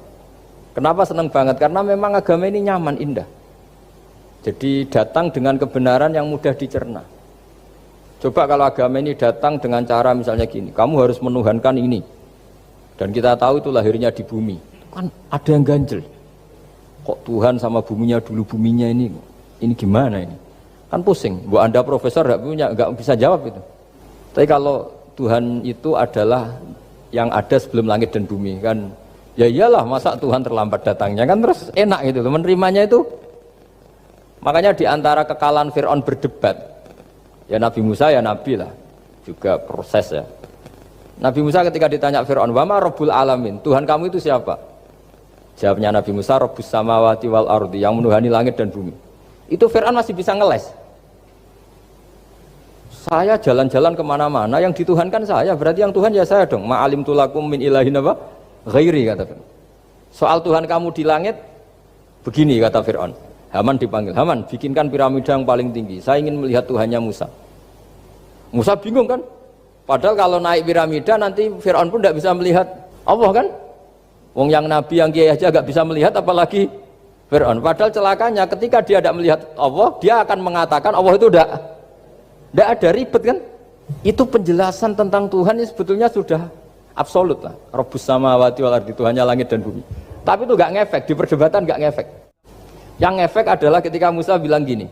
Kenapa senang banget? Karena memang agama ini nyaman, indah. Jadi datang dengan kebenaran yang mudah dicerna. Coba kalau agama ini datang dengan cara misalnya gini, kamu harus menuhankan ini, dan kita tahu itu lahirnya di bumi, kan ada yang ganjel. Kok Tuhan sama buminya dulu, buminya ini gimana ini? Kan pusing. Bu Anda profesor nggak bisa jawab itu. Tapi kalau Tuhan itu adalah yang ada sebelum langit dan bumi kan. Ya iyalah, masa Tuhan terlambat datangnya kan, terus enak gitu menerimanya itu. Makanya di antara kekalahan Fir'aun berdebat, ya Nabi Musa ya Nabi lah, juga proses ya. Nabi Musa ketika ditanya Fir'aun, wa ma Rabbul Alamin, Tuhan kamu itu siapa? Jawabnya Nabi Musa, Rabbus samawati wal ardi, yang menuhani langit dan bumi. Itu Fir'aun masih bisa ngeles. Saya jalan-jalan kemana-mana, yang dituhankan saya, berarti yang Tuhan ya saya dong. Ma'alim tulakum min ilahin apa? Ghairi, kata Fir'aun. Soal Tuhan kamu di langit, begini kata Fir'aun. Haman dipanggil, Haman bikinkan piramida yang paling tinggi, saya ingin melihat Tuhannya Musa. Musa bingung kan? Padahal kalau naik piramida nanti Fir'aun pun tidak bisa melihat Allah kan? Wong yang Nabi yang kiai aja gak bisa melihat, apalagi Fir'aun. Padahal celakanya ketika dia tidak melihat Allah, dia akan mengatakan Allah itu tidak ada, ribet kan? Itu penjelasan tentang Tuhan ini sebetulnya sudah absolut lah. Rabbus samawati wal ardi, Tuhannya langit dan bumi. Tapi itu gak ngefek, di perdebatan gak ngefek. Yang ngefek adalah ketika Musa bilang gini,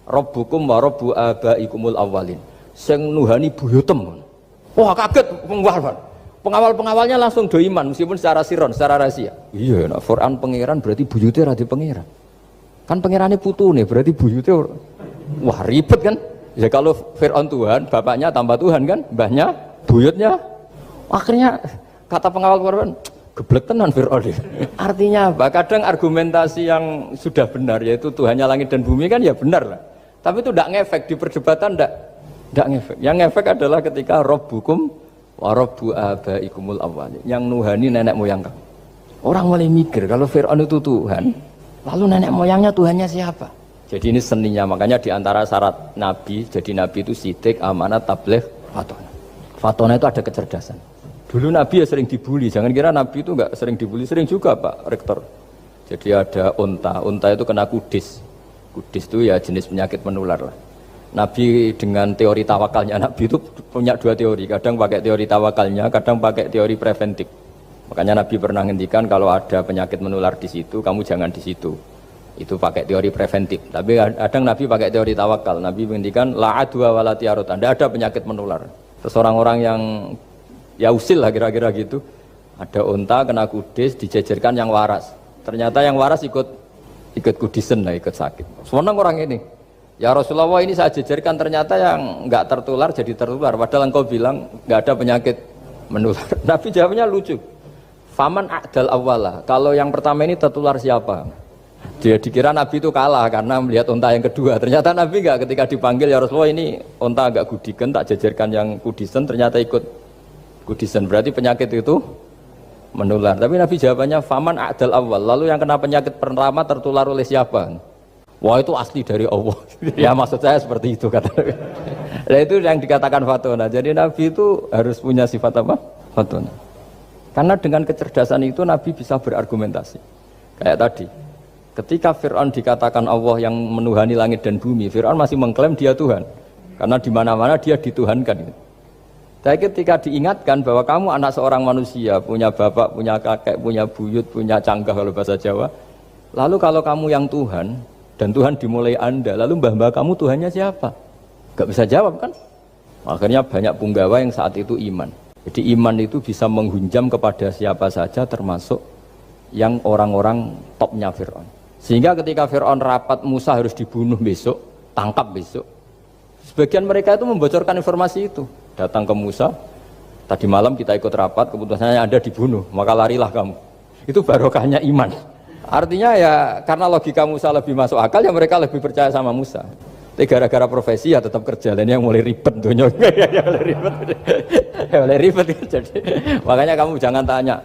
Rabbukum wa rabbu abaikumul awwalin, sing nuhani buyutem. Wah kaget pengawal-pengawalnya langsung do iman meskipun secara siron, secara rahasia. Iya, nak Quran pangeran berarti buyute ra di pangeran. Kan pangerane putune berarti buyute. Wah ribet kan? Ya kalau Fir'aun Tuhan, bapaknya tambah Tuhan kan, mbahnya, buyutnya. Akhirnya kata pengawal Quran, geblek tenan Fir'aun. Artinya apa? Kadang argumentasi yang sudah benar, yaitu Tuhannya langit dan bumi kan ya benar lah. Tapi itu tidak ngefek, di perdebatan tidak ngefek. Yang ngefek adalah ketika Rabbukum wa rabbu abaikumul awwalin, yang nuhani nenek moyang kamu. Orang mulai mikir kalau Fir'aun itu Tuhan, lalu nenek moyangnya Tuhannya siapa? Jadi ini seninya, makanya diantara syarat Nabi, jadi Nabi itu sidik, amanat, tabligh, fatona. Fatona itu ada kecerdasan. Dulu Nabi ya sering dibully, jangan kira Nabi itu enggak sering dibully, sering juga Pak Rektor. Jadi ada unta itu kena kudis. Kudis itu ya jenis penyakit menular lah. Nabi dengan teori tawakalnya, Nabi itu punya dua teori, kadang pakai teori tawakalnya, kadang pakai teori preventif. Makanya Nabi pernah ngendikan kalau ada penyakit menular di situ, kamu jangan di situ. Itu pakai teori preventif. Tapi kadang Nabi pakai teori tawakal. Nabi menghentikan la adwa wala tiarut. Tidak ada penyakit menular. Terus orang-orang yang ya usil lah kira-kira gitu. Ada unta kena kudis dijejerkan yang waras. Ternyata yang waras ikut kudisen lah, ikut sakit. Senang orang ini. Ya Rasulullah ini saya jejerkan, ternyata yang enggak tertular jadi tertular. Padahal engkau bilang enggak ada penyakit menular. Nabi jawabnya lucu. Faman a'dal awwala. Kalau yang pertama ini tertular siapa? Dia dikira Nabi itu kalah karena melihat unta yang kedua. Ternyata Nabi enggak, ketika dipanggil ya Rasulullah ini unta agak kudikan, tak jejerkan yang kudisen, ternyata ikut kudisen. Berarti penyakit itu menular. Tapi Nabi jawabannya faman a'dal awal. Lalu yang kena penyakit pertama tertular oleh siapa? Wah itu asli dari Allah. Ya maksud saya seperti itu kata. Nah itu yang dikatakan fatona. Jadi Nabi itu harus punya sifat apa? Fatona. Karena dengan kecerdasan itu Nabi bisa berargumentasi. Kayak tadi. Ketika Fir'aun dikatakan Allah yang menuhani langit dan bumi, Fir'aun masih mengklaim dia Tuhan. Karena di mana-mana dia dituhankan. Tapi ketika diingatkan bahwa kamu anak seorang manusia, punya bapak, punya kakek, punya buyut, punya canggah kalau bahasa Jawa. Lalu kalau kamu yang Tuhan, dan Tuhan dimulai Anda, lalu mbah-mbah kamu Tuhannya siapa? Gak bisa jawab kan? Akhirnya banyak punggawa yang saat itu iman. Jadi iman itu bisa menghunjam kepada siapa saja, termasuk yang orang-orang topnya Fir'aun. Sehingga ketika Fir'aun rapat Musa harus dibunuh besok, tangkap besok, sebagian mereka itu membocorkan informasi itu. Datang ke Musa, tadi malam kita ikut rapat, keputusannya Anda dibunuh, maka larilah kamu. Itu barokahnya iman. Artinya ya karena logika Musa lebih masuk akal, ya mereka lebih percaya sama Musa. Tapi gara-gara profesi ya tetap kerja, dan yang mulai ribet dunia. mulai ribet. Jadi makanya kamu jangan tanya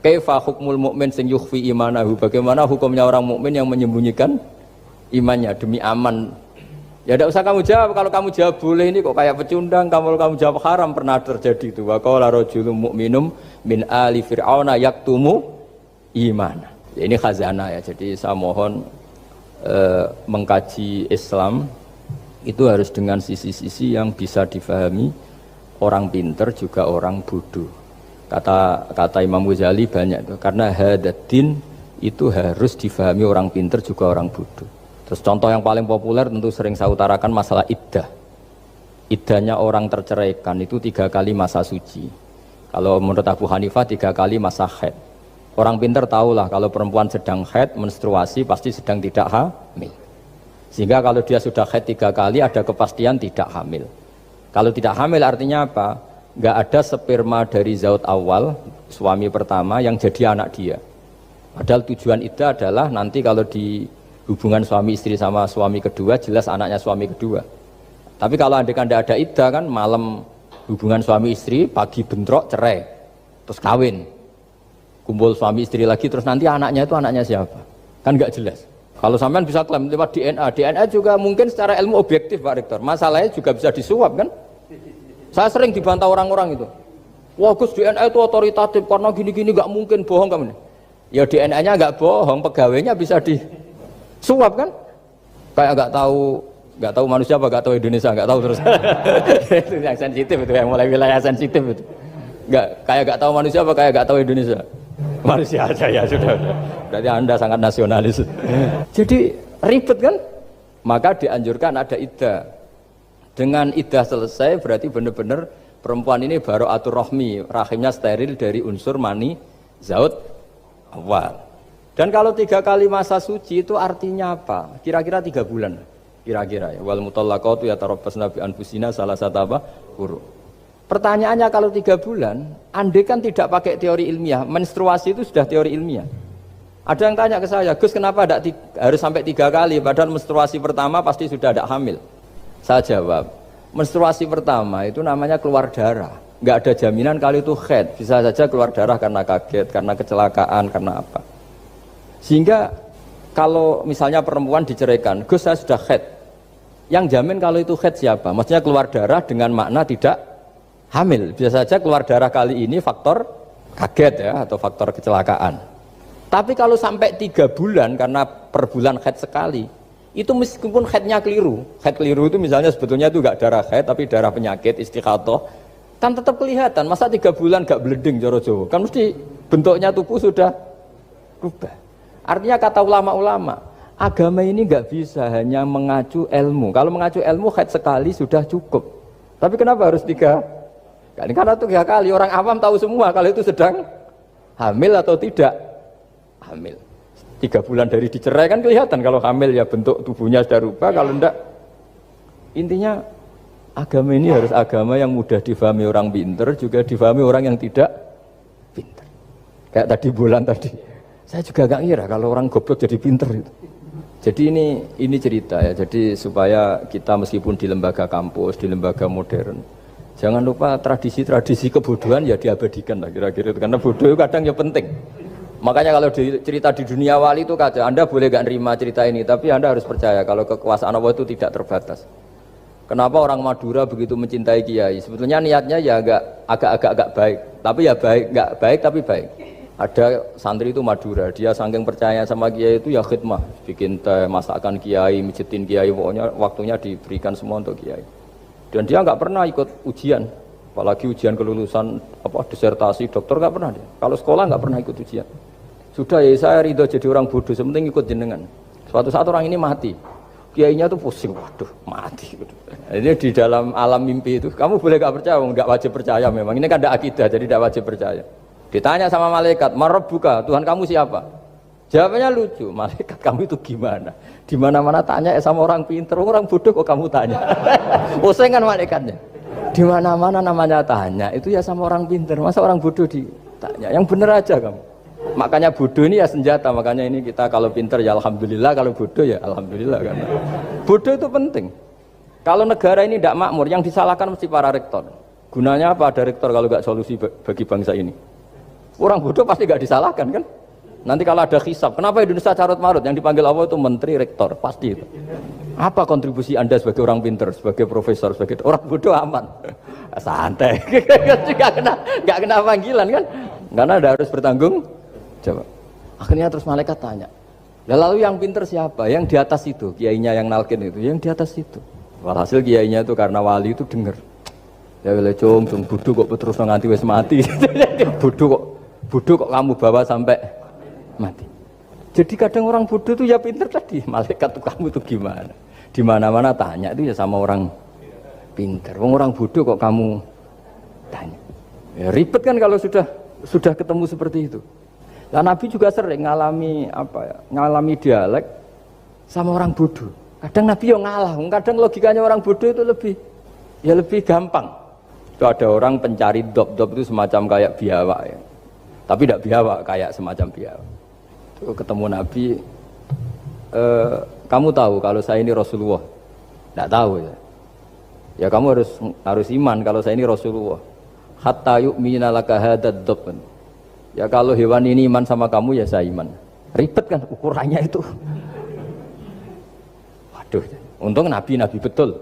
kaifa hukmul mukmin sing yukhfi imanahu, bagaimana hukumnya orang mukmin yang menyembunyikan imannya demi aman. Ya tidak usah kamu jawab. Kalau kamu jawab boleh, ini kok kayak pecundang. Kalau kamu jawab haram, pernah terjadi itu. Wa qala rajulun mu'minum min ali fir'auna yaktumu imana. Ya, ini khazanah ya. Jadi saya mohon mengkaji Islam itu harus dengan sisi-sisi yang bisa difahami orang pinter juga orang bodoh. Kata Imam Ghazali banyak itu, karena hadatin itu harus difahami orang pinter juga orang bodoh. Terus contoh yang paling populer tentu sering saya utarakan masalah iddah. Iddahnya orang terceraikan itu 3 kali masa suci. Kalau menurut Abu Hanifah 3 kali masa haid. Orang pintar tahulah kalau perempuan sedang haid, menstruasi pasti sedang tidak hamil. Sehingga kalau dia sudah haid 3 kali ada kepastian tidak hamil. Kalau tidak hamil artinya apa? Nggak ada sperma dari zaut awal, suami pertama yang jadi anak dia. Padahal tujuan iddah adalah nanti kalau di hubungan suami istri sama suami kedua jelas anaknya suami kedua. Tapi kalau andai kan tidak ada iddah kan malam hubungan suami istri, pagi bentrok cerai, terus kawin, kumpul suami istri lagi, terus nanti anaknya itu anaknya siapa? Kan nggak jelas. Kalau sampean bisa klaim lewat DNA juga mungkin secara ilmu objektif Pak Rektor. Masalahnya juga bisa disuap kan? Saya sering dibantah orang-orang itu. Wah Gus DNA itu otoritatif karena gini-gini nggak mungkin bohong kamu. Ya DNA-nya nggak bohong, pegawainya bisa disuap kan? Kayak nggak tahu manusia apa nggak tahu Indonesia nggak tahu terus. Itu yang sensitif itu yang mulai wilayah sensitif itu. Nggak tahu manusia apa kayak nggak tahu Indonesia. Manusia aja ya sudah. Berarti Anda sangat nasionalis. Jadi ribet kan? Maka dianjurkan ada iddah. Dengan iddah selesai berarti benar-benar perempuan ini baru atur rohmi, rahimnya steril dari unsur mani zaut awal. Dan kalau 3 kali masa suci itu artinya apa? Kira-kira 3 bulan. Kira-kira ya. Wal mutallaqatu yatarabbasna bi anfusina salasata apa? Quru. Pertanyaannya kalau 3 bulan, andai kan tidak pakai teori ilmiah, menstruasi itu sudah teori ilmiah. Ada yang tanya ke saya, Gus kenapa harus sampai 3 kali, padahal menstruasi pertama pasti sudah ada hamil. Saya jawab, menstruasi pertama itu namanya keluar darah. Nggak ada jaminan kalau itu haid, bisa saja keluar darah karena kaget, karena kecelakaan, karena apa. Sehingga kalau misalnya perempuan diceraikan, Gus saya sudah haid. Yang jamin kalau itu haid siapa? Maksudnya keluar darah dengan makna tidak hamil, bisa saja keluar darah kali ini faktor kaget ya atau faktor kecelakaan. Tapi kalau sampai 3 bulan karena per bulan haid sekali, itu meskipun haidnya keliru, haid keliru itu misalnya sebetulnya itu enggak darah haid tapi darah penyakit istiqathah, kan tetap kelihatan. Masa 3 bulan enggak bleeding joro Jawa? Kan mesti bentuknya tubuh sudah berubah. Artinya kata ulama-ulama, agama ini enggak bisa hanya mengacu ilmu. Kalau mengacu ilmu haid sekali sudah cukup. Tapi kenapa harus 3 kali? Karena itu 3 kali orang awam tahu semua kalau itu sedang hamil atau tidak hamil. 3 bulan dari dicerai kan kelihatan kalau hamil ya bentuk tubuhnya sudah rubah, kalau enggak. Intinya agama ini harus agama yang mudah difahami orang pinter, juga difahami orang yang tidak pinter. Kayak tadi bulan tadi, saya juga gak ngira kalau orang goblok jadi pinter itu. Jadi ini cerita ya, jadi supaya kita meskipun di lembaga kampus, di lembaga modern, jangan lupa tradisi-tradisi kebodohan ya diabadikan lah kira-kira itu, karena bodoh itu kadang ya penting. Makanya kalau cerita di dunia wali itu kacau. Anda boleh gak nerima cerita ini, tapi Anda harus percaya kalau kekuasaan Allah itu tidak terbatas. Kenapa orang Madura begitu mencintai kiai? Sebetulnya niatnya ya agak baik, tapi ya baik, nggak baik tapi baik. Ada santri itu Madura, dia saking percaya sama kiai itu ya khidmah, bikin teh, masakan kiai, mijitin kiai, pokoknya waktunya diberikan semua untuk kiai. Dan dia nggak pernah ikut ujian, apalagi ujian kelulusan disertasi dokter nggak pernah dia. Kalau sekolah nggak pernah ikut ujian. Sudah ya saya ridho jadi orang bodoh, sementing ikut jenengan. Suatu saat orang ini mati, kiainya tuh pusing, waduh mati. Ini di dalam alam mimpi itu, kamu boleh nggak percaya, nggak wajib percaya memang. Ini kan ada akidah, jadi tidak wajib percaya. Ditanya sama malaikat, Marabbuka, Tuhan kamu siapa? Jawabannya lucu, malaikat kamu itu gimana? Di mana-mana tanya sama orang pinter, orang bodoh kok kamu tanya? Pusing kan malaikatnya. Di mana-mana namanya tanya, itu ya sama orang pinter, masa orang bodoh ditanya? Yang bener aja kamu. Makanya bodoh ini ya senjata, makanya ini kita kalau pinter ya alhamdulillah, kalau bodoh ya alhamdulillah. Karena bodoh itu penting. Kalau negara ini tidak makmur, yang disalahkan mesti para rektor. Gunanya apa ada rektor kalau nggak solusi bagi bangsa ini? Orang bodoh pasti nggak disalahkan kan? Nanti kalau ada hisab, kenapa Indonesia carut marut? Yang dipanggil Allah itu menteri, rektor, pasti itu. Apa kontribusi Anda sebagai orang pinter, sebagai profesor, sebagai orang bodoh aman? Santai, nggak kena panggilan kan? Karena Anda harus bertanggung jawab. Akhirnya terus malaikat tanya, lalu yang pinter siapa? Yang di atas itu, kiainya yang nalkin itu, yang di atas itu. Walhasil kiainya itu karena wali itu denger. Ya wile cung bodoh kok terus nganti wis mati. bodoh kok kamu bawa sampai mati. Jadi kadang orang bodoh itu ya pinter tadi. Malaikat tuh kamu itu gimana? Di mana-mana tanya itu ya sama orang pinter. Orang bodoh kok kamu tanya. Ya, ribet kan kalau sudah ketemu seperti itu. Nah, Nabi juga sering ngalami dialek sama orang bodoh. Kadang Nabi yang ngalah, kadang logikanya orang bodoh itu lebih gampang. Itu ada orang pencari dop itu semacam kayak biawak ya. Tapi tidak biawak, kayak semacam biawak. Itu ketemu Nabi, kamu tahu kalau saya ini Rasulullah? Tidak tahu ya. Ya kamu harus iman kalau saya ini Rasulullah. Hatta yu'mina laka hadad dop. Ya kalau hewan ini iman sama kamu ya saya iman. Ribet kan ukurannya itu. Waduh, untung Nabi betul.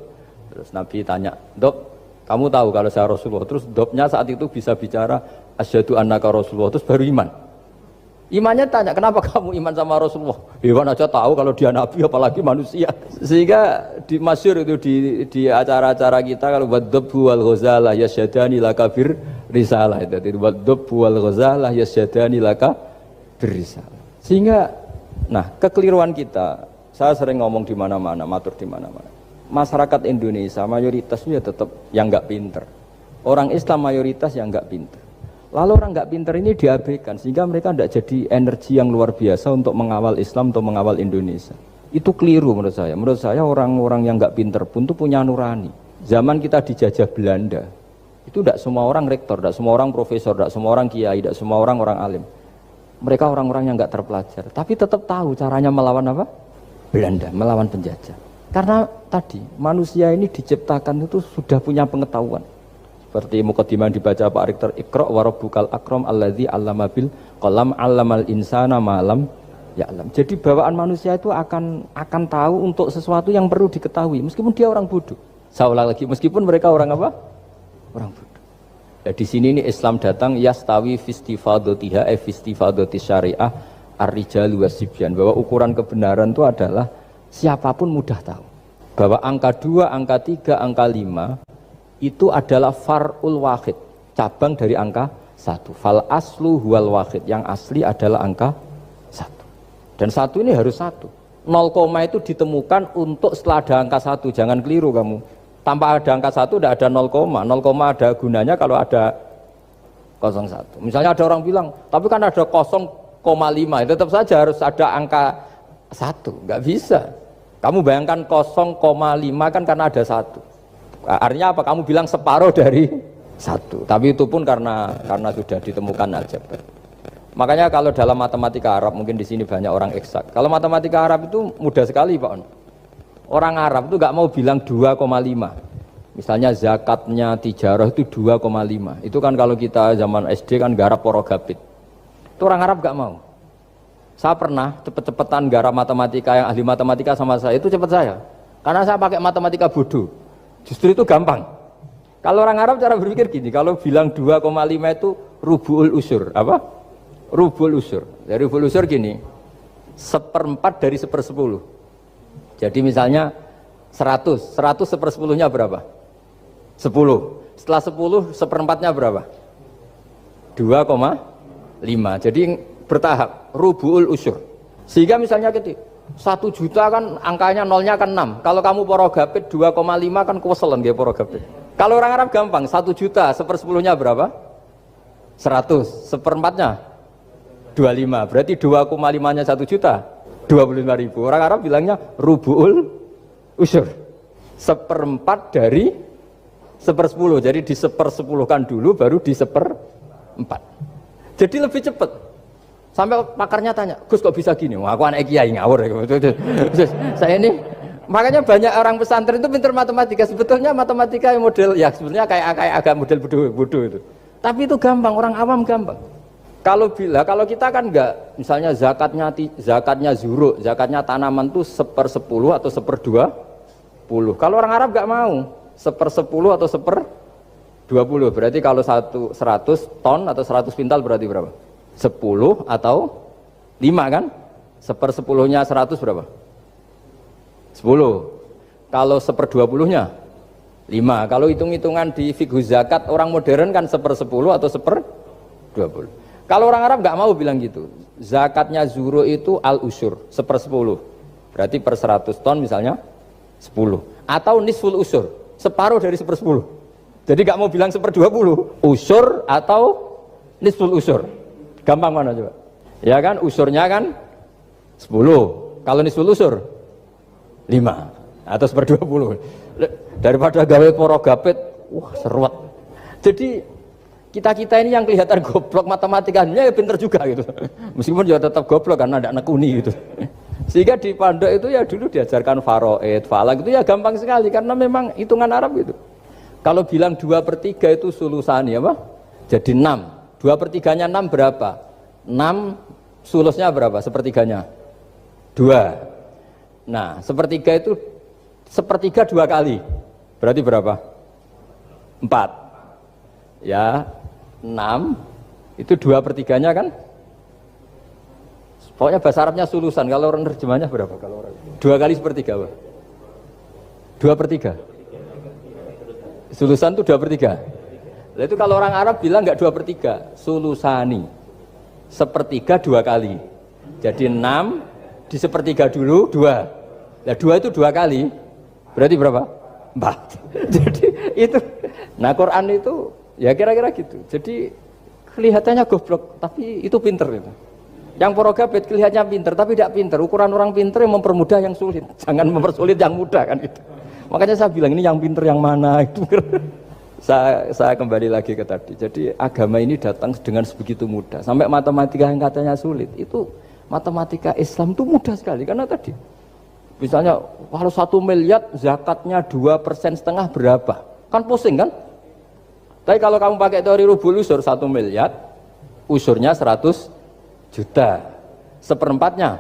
Terus Nabi tanya, Dop, kamu tahu kalau saya Rasulullah? Terus Dopnya saat itu bisa bicara, asyhadu annaka Rasulullah, terus baru iman. Imannya tanya, kenapa kamu iman sama Rasulullah? Hewan aja tahu kalau dia Nabi, apalagi manusia. Sehingga di masyhur itu di acara-acara kita, kalau wadhabbu wal ghazalah yasyadani laka bir risalah. Itu wadhabbu wal ghazalah yasyadani laka bir risalah. Sehingga, nah kekeliruan kita, saya sering ngomong di mana-mana, matur di mana-mana. Masyarakat Indonesia mayoritasnya tetap yang nggak pinter. Orang Islam mayoritas yang nggak pinter. Lalu orang nggak pinter ini diabaikan sehingga mereka tidak jadi energi yang luar biasa untuk mengawal Islam atau mengawal Indonesia. Itu keliru menurut saya. Menurut saya orang-orang yang nggak pinter pun tuh punya nurani. Zaman kita dijajah Belanda, itu tidak semua orang rektor, tidak semua orang profesor, tidak semua orang kiai, tidak semua orang alim. Mereka orang-orang yang nggak terpelajar, tapi tetap tahu caranya melawan apa? Belanda, melawan penjajah. Karena tadi manusia ini diciptakan itu sudah punya pengetahuan. Seperti mukadimah dibaca Pak Rektor, Iqra wa rabbukal akram alladzi 'allama bil qalam 'allamal insana ma lam ya'lam. Jadi bawaan manusia itu akan tahu untuk sesuatu yang perlu diketahui meskipun dia orang bodoh. Saya ulang lagi, meskipun mereka orang apa? Orang bodoh. Ya, di sini ini Islam datang yastawi fistifadatiha fistifadati syariah ar-rijalu wasibyan, bahwa ukuran kebenaran itu adalah siapapun mudah tahu. Bahwa angka 2, angka 3, angka 5 itu adalah far'ul wahid, cabang dari angka 1. Fal aslu huwal wahid, yang asli adalah angka 1. Dan 1 ini harus 1. 0, itu ditemukan untuk setelah ada angka 1. Jangan keliru kamu. Tanpa ada angka 1 tidak ada 0, 0, ada gunanya kalau ada 01. Misalnya ada orang bilang, tapi kan ada 0,5, tetap saja harus ada angka 1. Enggak bisa. Kamu bayangkan 0,5 kan karena ada 1. Artinya apa? Kamu bilang separuh dari 1. Tapi itu pun karena sudah ditemukan aljabar. Makanya kalau dalam matematika Arab, mungkin di sini banyak orang eksak. Kalau matematika Arab itu mudah sekali, Pak. Orang Arab itu nggak mau bilang 2,5. Misalnya zakatnya tijarah itu 2,5. Itu kan kalau kita zaman SD kan garap porogapit. Itu orang Arab nggak mau. Saya pernah cepet-cepetan garap matematika, yang ahli matematika sama saya, itu cepet saya. Karena saya pakai matematika bodoh. Justru itu gampang. Kalau orang Arab cara berpikir gini, kalau bilang 2,5 itu rubu'ul usur. Apa? Rubu'ul usur. Dari rubu'ul usur gini, 1/4 dari 1/10. Jadi misalnya 100 1/10-nya berapa? 10. Setelah 10, 1/4-nya berapa? 2,5. Jadi bertahap, rubu'ul usur. Sehingga misalnya gitu, 1 juta kan angkanya nolnya kan 6. Kalau kamu porogapit 2,5 kan kuweselan nggih porogapit. Kalau orang Arab gampang, 1 juta 1/10-nya berapa? 100. 1/4-nya 25. Berarti 2,5-nya 1 juta 25.000. Orang Arab bilangnya rubu'ul usur. 1/4 dari 1/10. Jadi di 1/10-kan dulu baru di 1/4. Jadi lebih cepat. Sampai pakarnya tanya, Gus kok bisa gini? Wah, aku anak kiai ngawur. Saya ini, makanya banyak orang pesantren itu pintar matematika. Sebetulnya matematika yang model, ya sebetulnya kayak agak model bodoh itu. Tapi itu gampang, orang awam gampang. Kalau kita kan enggak, misalnya zakatnya zuruk, zakatnya tanaman itu 1/10 atau 1/20. Kalau orang Arab enggak mau 1/10 atau 1/20. Berarti kalau 100 ton atau 100 pintal berarti berapa? 10 atau 5 kan? 1/10-nya 100 berapa? 10. Kalau 1/20-nya 5. Kalau hitung-hitungan di fikih zakat orang modern kan 1/10 atau 1/20. Kalau orang Arab nggak mau bilang gitu. Zakatnya zuru itu al-usur 1/10. Berarti per 100 ton misalnya 10. Atau nisful usur, separuh dari 1/10. Jadi gak mau bilang 1/20, usur atau nisful usur. Gampang mana coba? Ya kan, usurnya kan 10. Kalau nisful usur 5 atau 1/20. Daripada gawe poro gapit, wah seruat. Jadi kita ini yang kelihatan goblok matematikanya ya pinter juga gitu. Meskipun ya tetap goblok karena ada nekuni gitu. Sehingga di pondok itu ya dulu diajarkan faraid, falak itu ya gampang sekali karena memang hitungan Arab gitu. Kalau bilang 2/3 itu sulusani apa? Jadi 6. 2/3-nya 6 berapa? 6 sulusnya berapa? Sepertiganya 2. Nah, sepertiga itu sepertiga 2 kali. Berarti berapa? 4. Ya, 6 itu 2/3-nya kan? Pokoknya bahasa Arabnya sulusan. Kalau orang terjemahnya berapa? Kalau orang 2 kali sepertiga apa? 2/3. Sulusan itu 2/3. Nah, itu kalau orang Arab bilang enggak 2/3, sulusani. Sepertiga 2 kali. Jadi 6 di sepertiga dulu 2. Nah 2 itu 2 kali. Berarti berapa? 4. Jadi itu. Nah Quran itu ya kira-kira gitu. Jadi kelihatannya goblok, tapi itu pinter itu. Yang porogabit kelihatannya pinter, tapi tidak pinter. Ukuran orang pinter yang mempermudah yang sulit. Jangan mempersulit yang mudah kan gitu. Makanya saya bilang ini yang pinter yang mana itu. Saya kembali lagi ke tadi. Jadi agama ini datang dengan sebegitu mudah. Sampai matematika yang katanya sulit itu matematika Islam itu mudah sekali karena tadi. Misalnya kalau 1 miliar zakatnya 2,5% berapa? Kan pusing kan? Tapi kalau kamu pakai teori rubul usur 1 miliar, usurnya 100 juta. Seperempatnya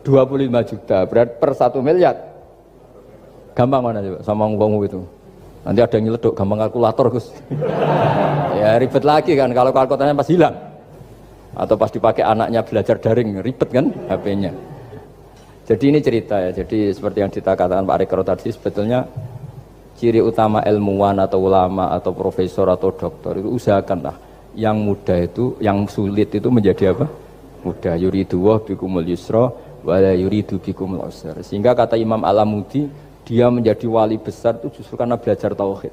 25 juta. Berarti per 1 miliar. Gampang mana coba sama ngomong itu. Nanti ada yang nyeleduk, gampang kalkulator Gus. Ya ribet lagi kan kalau kalkulatornya pas hilang. Atau pas dipakai anaknya belajar daring, ribet kan HP-nya. Jadi ini cerita ya. Jadi seperti yang dikatakan Pak Rekro tadi, sebetulnya ciri utama ilmuwan atau ulama atau profesor atau doktor itu usahakanlah yang mudah itu, yang sulit itu menjadi apa? Mudah. Yuridu wa bikumul yusra wa la yuridu bikumul usra. Sehingga kata Imam Alamudi, dia menjadi wali besar itu justru karena belajar tauhid.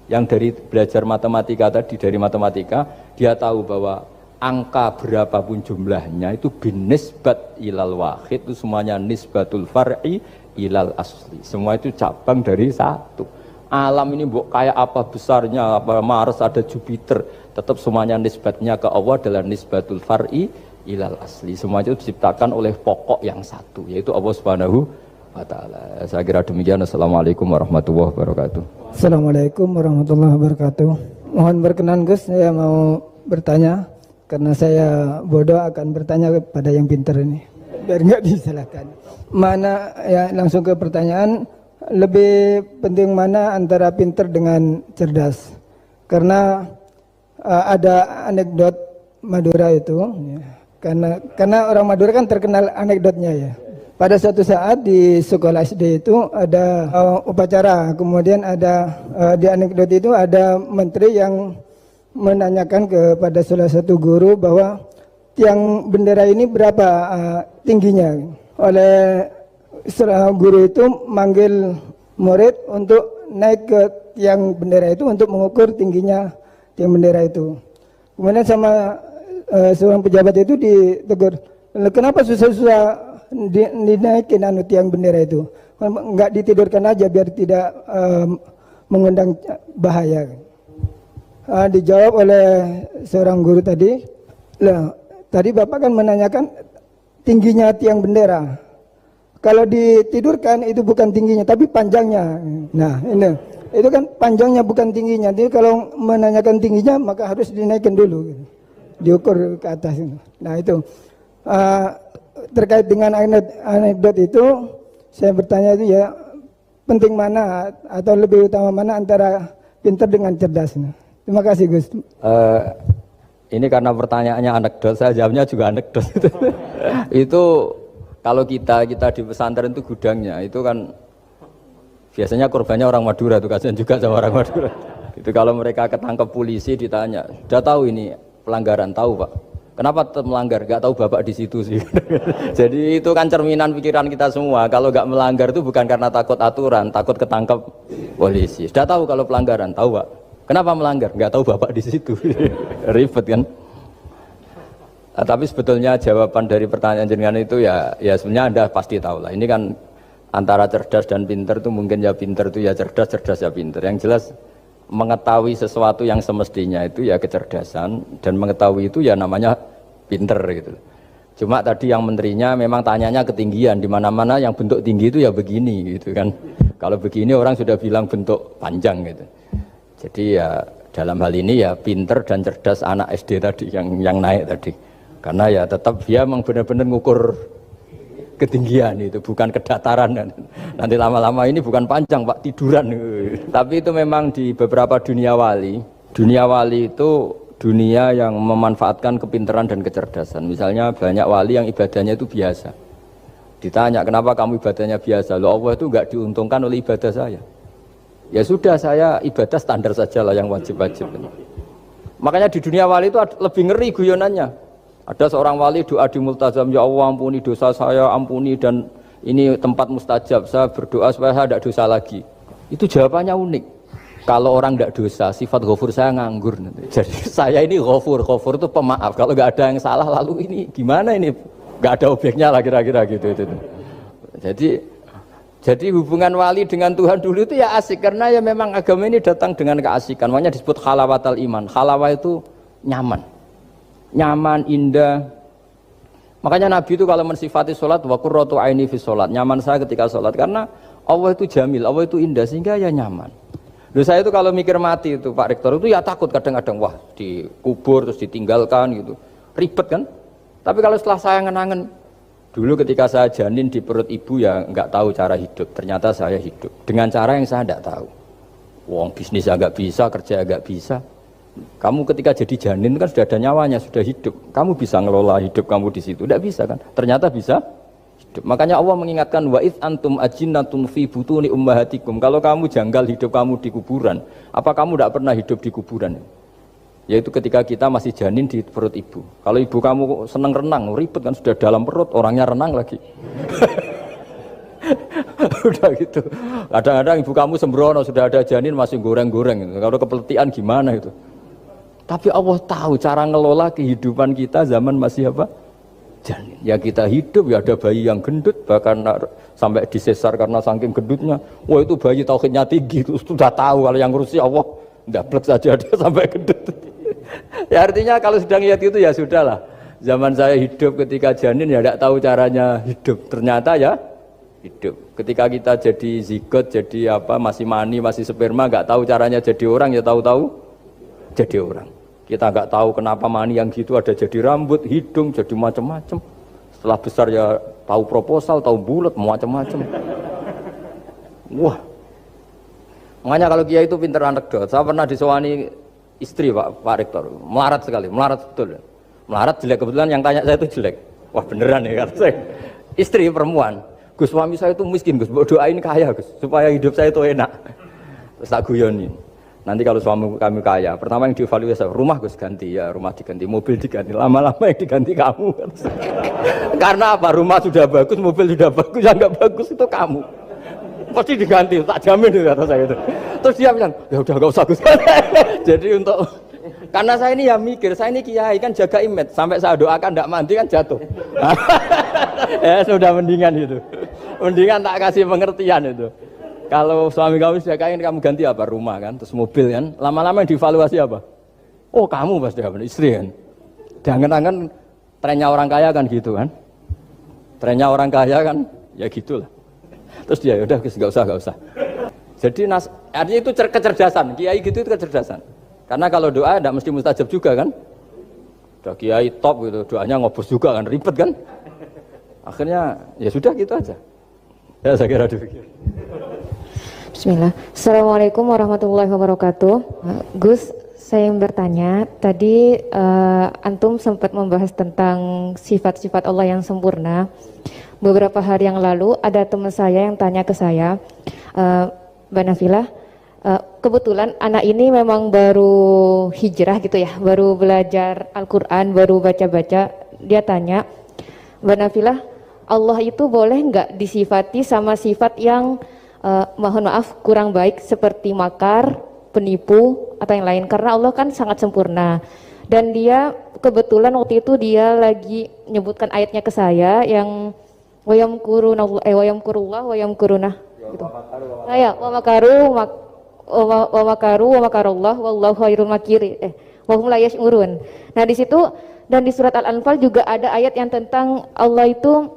Yang dari belajar matematika tadi, dari matematika dia tahu bahwa angka berapapun jumlahnya itu binisbat ilal wahid, itu semuanya nisbatul far'i ilal asli. Semua itu cabang dari satu. Alam ini kayak apa besarnya, apa Mars, ada Jupiter, tetap semuanya nisbatnya ke Allah adalah nisbatul far'i ilal asli. Semua itu diciptakan oleh pokok yang satu, yaitu Allah Subhanahu wa ta'ala. Saya kira demikian. Assalamualaikum warahmatullahi wabarakatuh. Assalamualaikum warahmatullahi wabarakatuh. Mohon berkenan Gus, saya mau bertanya. Karena saya bodoh akan bertanya kepada yang pintar ini, biar nggak disalahkan. Mana ya, langsung ke pertanyaan, lebih penting mana antara pintar dengan cerdas? Karena ada anekdot Madura itu, ya, karena orang Madura kan terkenal anekdotnya ya. Pada suatu saat di sekolah SD itu ada upacara, kemudian ada di anekdot itu ada menteri yang menanyakan kepada salah satu guru bahwa tiang bendera ini berapa tingginya. Oleh guru itu manggil murid untuk naik ke tiang bendera itu untuk mengukur tingginya tiang bendera itu. Kemudian sama seorang pejabat itu ditegur, kenapa susah-susah dinaikin tiang bendera itu? Enggak ditidurkan aja biar tidak mengundang bahaya. Dijawab oleh seorang guru tadi, lah tadi Bapak kan menanyakan tingginya tiang bendera. Kalau ditidurkan itu bukan tingginya tapi panjangnya. Nah ini itu kan panjangnya bukan tingginya. Jadi kalau menanyakan tingginya maka harus dinaikkan dulu, diukur ke atas. Nah itu terkait dengan anekdot itu saya bertanya itu ya, penting mana atau lebih utama mana antara pintar dengan cerdas? Terima kasih Gus. Ini karena pertanyaannya anekdot, saya jawabnya juga anekdot. Itu kalau kita di pesantren itu gudangnya, itu kan biasanya korbannya orang Madura, itu kasihan juga sama orang Madura. Itu kalau mereka ketangkep polisi ditanya, sudah tahu ini pelanggaran, tahu Pak? Kenapa tetap melanggar? Gak tahu bapak di situ sih. Jadi itu kan cerminan pikiran kita semua. Kalau gak melanggar itu bukan karena takut aturan, takut ketangkep polisi. Sudah tahu kalau pelanggaran, tahu pak. Kenapa melanggar? Gak tahu bapak di situ. Ribet kan? Nah, tapi sebetulnya jawaban dari pertanyaan jenengan itu ya sebenarnya Anda pasti tahu lah. Ini kan antara cerdas dan pinter itu mungkin ya pinter itu ya cerdas, cerdas ya pinter. Yang jelas mengetahui sesuatu yang semestinya itu ya kecerdasan, dan mengetahui itu ya namanya pinter gitu. Cuma tadi yang menterinya memang tanyanya ketinggian, di mana-mana yang bentuk tinggi itu ya begini gitu kan. Kalau begini orang sudah bilang bentuk panjang gitu. Jadi ya dalam hal ini ya pinter dan cerdas anak SD tadi yang naik tadi. Karena ya tetap dia memang benar-benar ngukur ketinggian itu, bukan kedataran. Nanti lama-lama ini bukan panjang pak, tiduran. Tapi itu memang di beberapa dunia wali itu dunia yang memanfaatkan kepintaran dan kecerdasan. Misalnya banyak wali yang ibadahnya itu biasa. Ditanya kenapa kamu ibadahnya biasa? Loh Allah itu enggak diuntungkan oleh ibadah saya. Ya sudah, saya ibadah standar saja lah yang wajib-wajib. Makanya di dunia wali itu lebih ngeri guyonannya. Ada seorang wali doa di multazam, ya Allah ampuni dosa saya, ampuni, dan ini tempat mustajab, saya berdoa supaya saya tidak dosa lagi. Itu jawabannya unik. Kalau orang tidak dosa, sifat ghafur saya nganggur. Jadi saya ini ghafur itu pemaaf. Kalau nggak ada yang salah, lalu ini gimana ini? Nggak ada objeknya lah kira-kira gitu. Jadi hubungan wali dengan Tuhan dulu itu ya asik, karena ya memang agama ini datang dengan keasikan. Makanya disebut halawatal iman. Halawah itu nyaman, indah. Makanya Nabi itu kalau mensifati sholat, wa qurratu aini fi sholat, nyaman saya ketika sholat, karena Allah itu jamil, Allah itu indah, sehingga ya nyaman. Loh, saya itu kalau mikir mati itu Pak Rektor itu ya takut kadang-kadang, wah dikubur terus ditinggalkan gitu, ribet kan. Tapi kalau setelah saya ngenangen, dulu ketika saya janin di perut ibu ya nggak tahu cara hidup, ternyata saya hidup dengan cara yang saya nggak tahu. Wong bisnis agak bisa, kerja agak bisa. Kamu ketika jadi janin kan sudah ada nyawanya, sudah hidup. Kamu bisa ngelola hidup kamu di situ? Tidak bisa kan? Ternyata bisa hidup. Makanya Allah mengingatkan wa id antum ajinnatun fi butuni ummahatikum. Kalau kamu janggal hidup kamu di kuburan, apa kamu tidak pernah hidup di kuburan? Yaitu ketika kita masih janin di perut ibu. Kalau ibu kamu senang renang, ribet kan, sudah dalam perut, orangnya renang lagi. Udah gitu. Kadang-kadang ibu kamu sembrono, sudah ada janin masih goreng-goreng. Kalau kepeletihan gimana itu? Tapi Allah tahu cara ngelola kehidupan kita zaman masih apa? Janin. Ya kita hidup, ya ada bayi yang gendut, bahkan sampai disesar karena saking gendutnya. Wah itu bayi tauhidnya tinggi, itu sudah tahu kalau yang ngurusi Allah. Ndablek saja ada sampai gendut. Ya artinya kalau sedang lihat itu ya sudahlah. Zaman saya hidup ketika janin ya tidak tahu caranya hidup. Ternyata ya hidup. Ketika kita jadi zigot, jadi apa, masih mani, masih sperma, nggak tahu caranya jadi orang, ya tahu-tahu jadi orang. Kita nggak tahu kenapa mani yang gitu ada jadi rambut, hidung, jadi macam-macam. Setelah besar ya tahu proposal, tahu bulat, macam-macam. Wah. Makanya kalau kiai itu pinter anekdot. Saya pernah disewani istri Pak Rektor, melarat sekali, melarat betul. Melarat jelek, kebetulan yang tanya saya itu jelek. Wah beneran ya kata saya. Istri perempuan. Gus, suami saya itu miskin Gus, doain kaya Gus, supaya hidup saya itu enak. Terus tak guyoni. Nanti kalau suami kami kaya, pertama yang dievaluasi, rumah Gus ganti, ya rumah diganti, mobil diganti, lama-lama yang diganti kamu. Karena apa? Rumah sudah bagus, mobil sudah bagus, yang nggak bagus itu kamu. Pasti diganti, tak jamin itu kata saya itu. Terus dia bilang, ya udah nggak usah Gus. Jadi untuk, karena saya ini ya mikir, saya ini kiai kan jaga image, sampai saya doakan tidak mandi kan jatuh. Ya sudah mendingan itu, mendingan tak kasih pengertian itu. Kalau suami kamu sudah kaya, kamu ganti apa? Rumah kan, terus mobil kan. Lama-lama yang dievaluasi apa? Oh kamu pasti apa? Istri kan. Jangan-jangan trennya orang kaya kan gitu kan. Trennya orang kaya kan, ya gitulah. Terus dia udah nggak usah. Jadi artinya itu kecerdasan. Kiai gitu itu kecerdasan. Karena kalau doa tidak mesti mustajab juga kan. Udah kiai top gitu, doanya ngobos juga kan, ribet kan. Akhirnya ya sudah gitu aja. Ya saya kira demikian. Bismillah. Assalamualaikum warahmatullahi wabarakatuh. Gus, saya yang bertanya, tadi antum sempat membahas tentang sifat-sifat Allah yang sempurna. Beberapa hari yang lalu ada teman saya yang tanya ke saya, Mbak Nafilah, Kebetulan anak ini memang baru hijrah gitu ya, baru belajar Al-Quran, baru baca-baca. Dia tanya, Mbak Nafilah, Allah itu boleh nggak disifati sama sifat yang mohon maaf kurang baik seperti makar, penipu atau yang lain? Karena Allah kan sangat sempurna. Dan dia kebetulan waktu itu dia lagi menyebutkan ayatnya ke saya yang wayamkurullah wayamkuruna gitu. Wa makaru wa makarullah wallahu khairul makirin. Wa hum la yash'urun. Nah, di situ dan di surat Al-Anfal juga ada ayat yang tentang Allah itu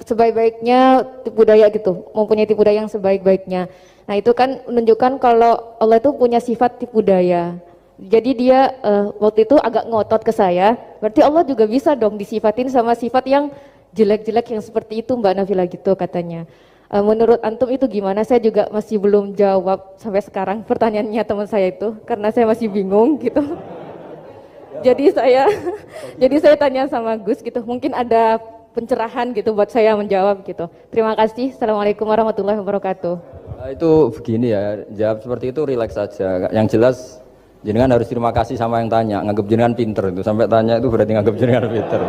sebaik-baiknya tipu daya gitu, mempunyai tipu daya yang sebaik-baiknya. Nah, itu kan menunjukkan kalau Allah itu punya sifat tipu daya. Jadi dia waktu itu agak ngotot ke saya, berarti Allah juga bisa dong disifatin sama sifat yang jelek-jelek yang seperti itu Mbak Nafila gitu katanya. Menurut antum itu gimana? Saya juga masih belum jawab sampai sekarang pertanyaannya teman saya itu, karena saya masih bingung gitu. Jadi saya tanya sama Gus gitu, mungkin ada pencerahan gitu buat saya menjawab gitu. Terima kasih. Assalamualaikum warahmatullahi wabarakatuh. Itu begini ya, jawab seperti itu rileks saja. Yang jelas jenengan harus terima kasih sama yang tanya, nganggap jenengan pinter itu. Sampai tanya itu berarti nganggap jenengan pinter.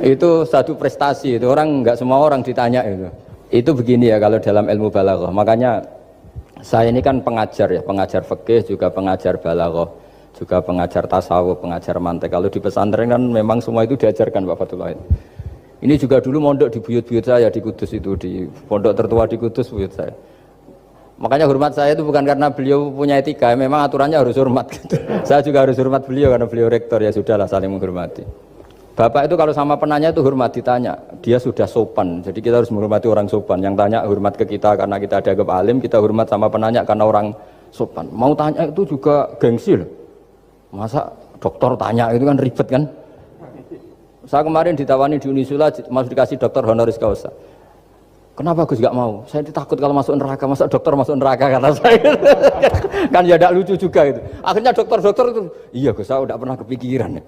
Itu satu prestasi, itu orang nggak semua orang ditanya itu. Itu begini ya kalau dalam ilmu balaghah. Makanya saya ini kan pengajar ya, pengajar fikih juga pengajar balaghah, juga pengajar tasawuf, pengajar mantek. Kalau di pesantren kan memang semua itu diajarkan Pak Fatullah. Ini juga dulu mondok di buyut-buyut saya di Kudus itu, di pondok tertua di Kudus buyut saya. Makanya hormat saya itu bukan karena beliau punya etika, memang aturannya harus hormat gitu. Saya juga harus hormat beliau karena beliau rektor, ya sudahlah saling menghormati. Bapak itu kalau sama penanya itu hormat, ditanya, dia sudah sopan. Jadi kita harus menghormati orang sopan. Yang tanya hormat ke kita karena kita dianggap alim, kita hormat sama penanya karena orang sopan. Mau tanya itu juga gengsi loh. Masa dokter tanya itu kan ribet kan? Saya kemarin ditawani di Unisula, masuk dikasih dokter honoris causa. Kenapa Gus gak mau? Saya takut kalau masuk neraka, masa dokter masuk neraka kata saya. Kan ya tidak lucu juga itu. Akhirnya dokter-dokter itu, iya Gus saya udah pernah kepikiran ya.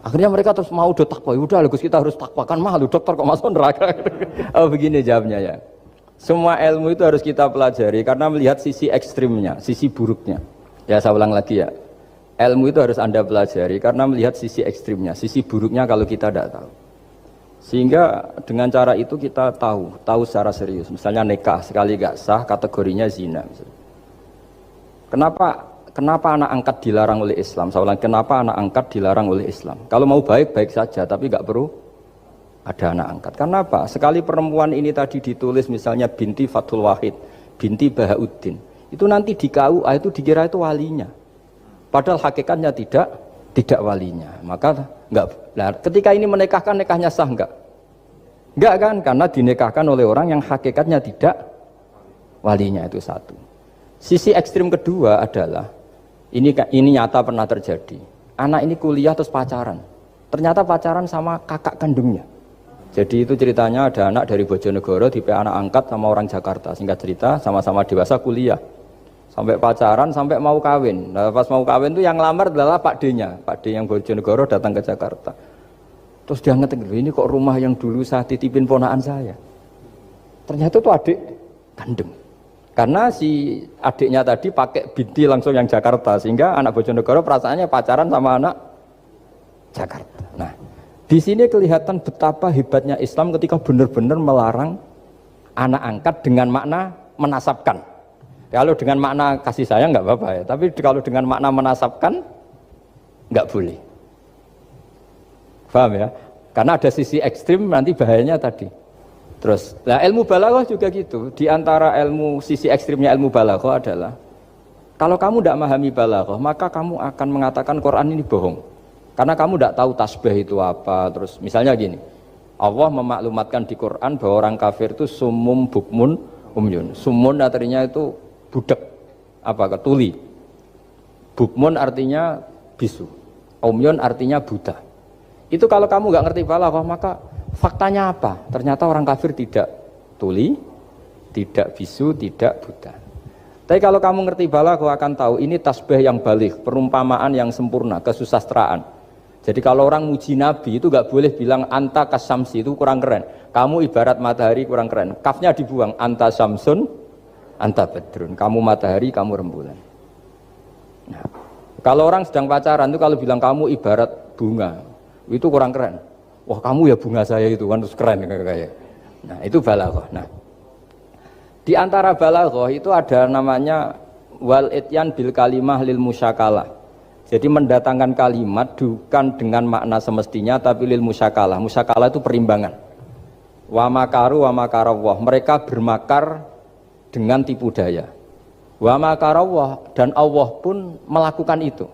Akhirnya mereka terus mau udah takwa, udah Gus kita harus takwa, kan malu dokter kok masuk neraka. Oh begini jawabnya ya. Semua ilmu itu harus kita pelajari karena melihat sisi ekstrimnya, sisi buruknya. Ya saya ulang lagi ya. Ilmu itu harus Anda pelajari karena melihat sisi ekstrimnya, sisi buruknya kalau kita tidak tahu. Sehingga dengan cara itu kita tahu secara serius. Misalnya nikah sekali gak sah kategorinya zina. Misalnya. Kenapa anak angkat dilarang oleh Islam? Saya ulang, kenapa anak angkat dilarang oleh Islam? Kalau mau baik saja, tapi gak perlu ada anak angkat. Karena apa? Sekali perempuan ini tadi ditulis misalnya binti Fathul Wahid, binti Bahauddin, itu nanti di KUA itu dikira itu walinya. Padahal hakikatnya tidak walinya. Maka enggak. Nah, ketika ini menikahkan, nikahnya sah enggak? Enggak kan? Karena dinikahkan oleh orang yang hakikatnya tidak walinya, itu satu. Sisi ekstrim kedua adalah ini nyata pernah terjadi. Anak ini kuliah terus pacaran. Ternyata pacaran sama kakak kandungnya. Jadi itu ceritanya ada anak dari Bojonegoro tipe anak angkat sama orang Jakarta. Singkat cerita sama-sama dewasa kuliah. Sampai pacaran, sampai mau kawin. Nah, pas mau kawin itu yang lamar adalah Pak D-nya. Pak D yang Bojonegoro datang ke Jakarta. Terus dia ngetik, ini kok rumah yang dulu saya titipin ponakan saya. Ternyata itu adik kandung. Karena si adiknya tadi pakai binti langsung yang Jakarta. Sehingga anak Bojonegoro perasaannya pacaran sama anak Jakarta. Nah, di sini kelihatan betapa hebatnya Islam ketika benar-benar melarang anak angkat dengan makna menasabkan. Kalau dengan makna kasih sayang nggak apa-apa ya, tapi kalau dengan makna menasabkan nggak boleh. Paham ya? Karena ada sisi ekstrim nanti bahayanya tadi. Terus, nah ilmu balaghah juga gitu. Di antara sisi ekstrimnya ilmu balaghah adalah kalau kamu tidak memahami balaghah, maka kamu akan mengatakan Quran ini bohong. Karena kamu tidak tahu tasbih itu apa. Terus misalnya gini, Allah memaklumatkan di Quran bahwa orang kafir itu sumum bukmun umyun. Sumun artinya itu budak, tuli. Bukmun artinya bisu. Umyun artinya buta. Itu kalau kamu nggak ngerti balaghah, maka faktanya apa? Ternyata orang kafir tidak tuli, tidak bisu, tidak buta. Tapi kalau kamu ngerti balaghah akan tahu ini tasbih yang baligh, perumpamaan yang sempurna, kesusastraan. Jadi kalau orang muji Nabi itu nggak boleh bilang anta kasamsi, itu kurang keren. Kamu ibarat matahari, kurang keren. Kafnya dibuang, anta samsun anta badrun, kamu matahari, kamu rembulan. Nah, kalau orang sedang pacaran itu kalau bilang kamu ibarat bunga, itu kurang keren. Wah, kamu ya bunga saya itu kan, terus keren kayak. Nah, itu balaghah. Nah, di antara balaghah itu ada namanya wal ityan bil kalimah lil musyakalah. Jadi mendatangkan kalimat bukan dengan makna semestinya tapi lil musyakalah. Musyakalah itu perimbangan. Wa makaru wa makarawah. Mereka bermakar dengan tipu daya. Wa makarawah, dan Allah pun melakukan itu.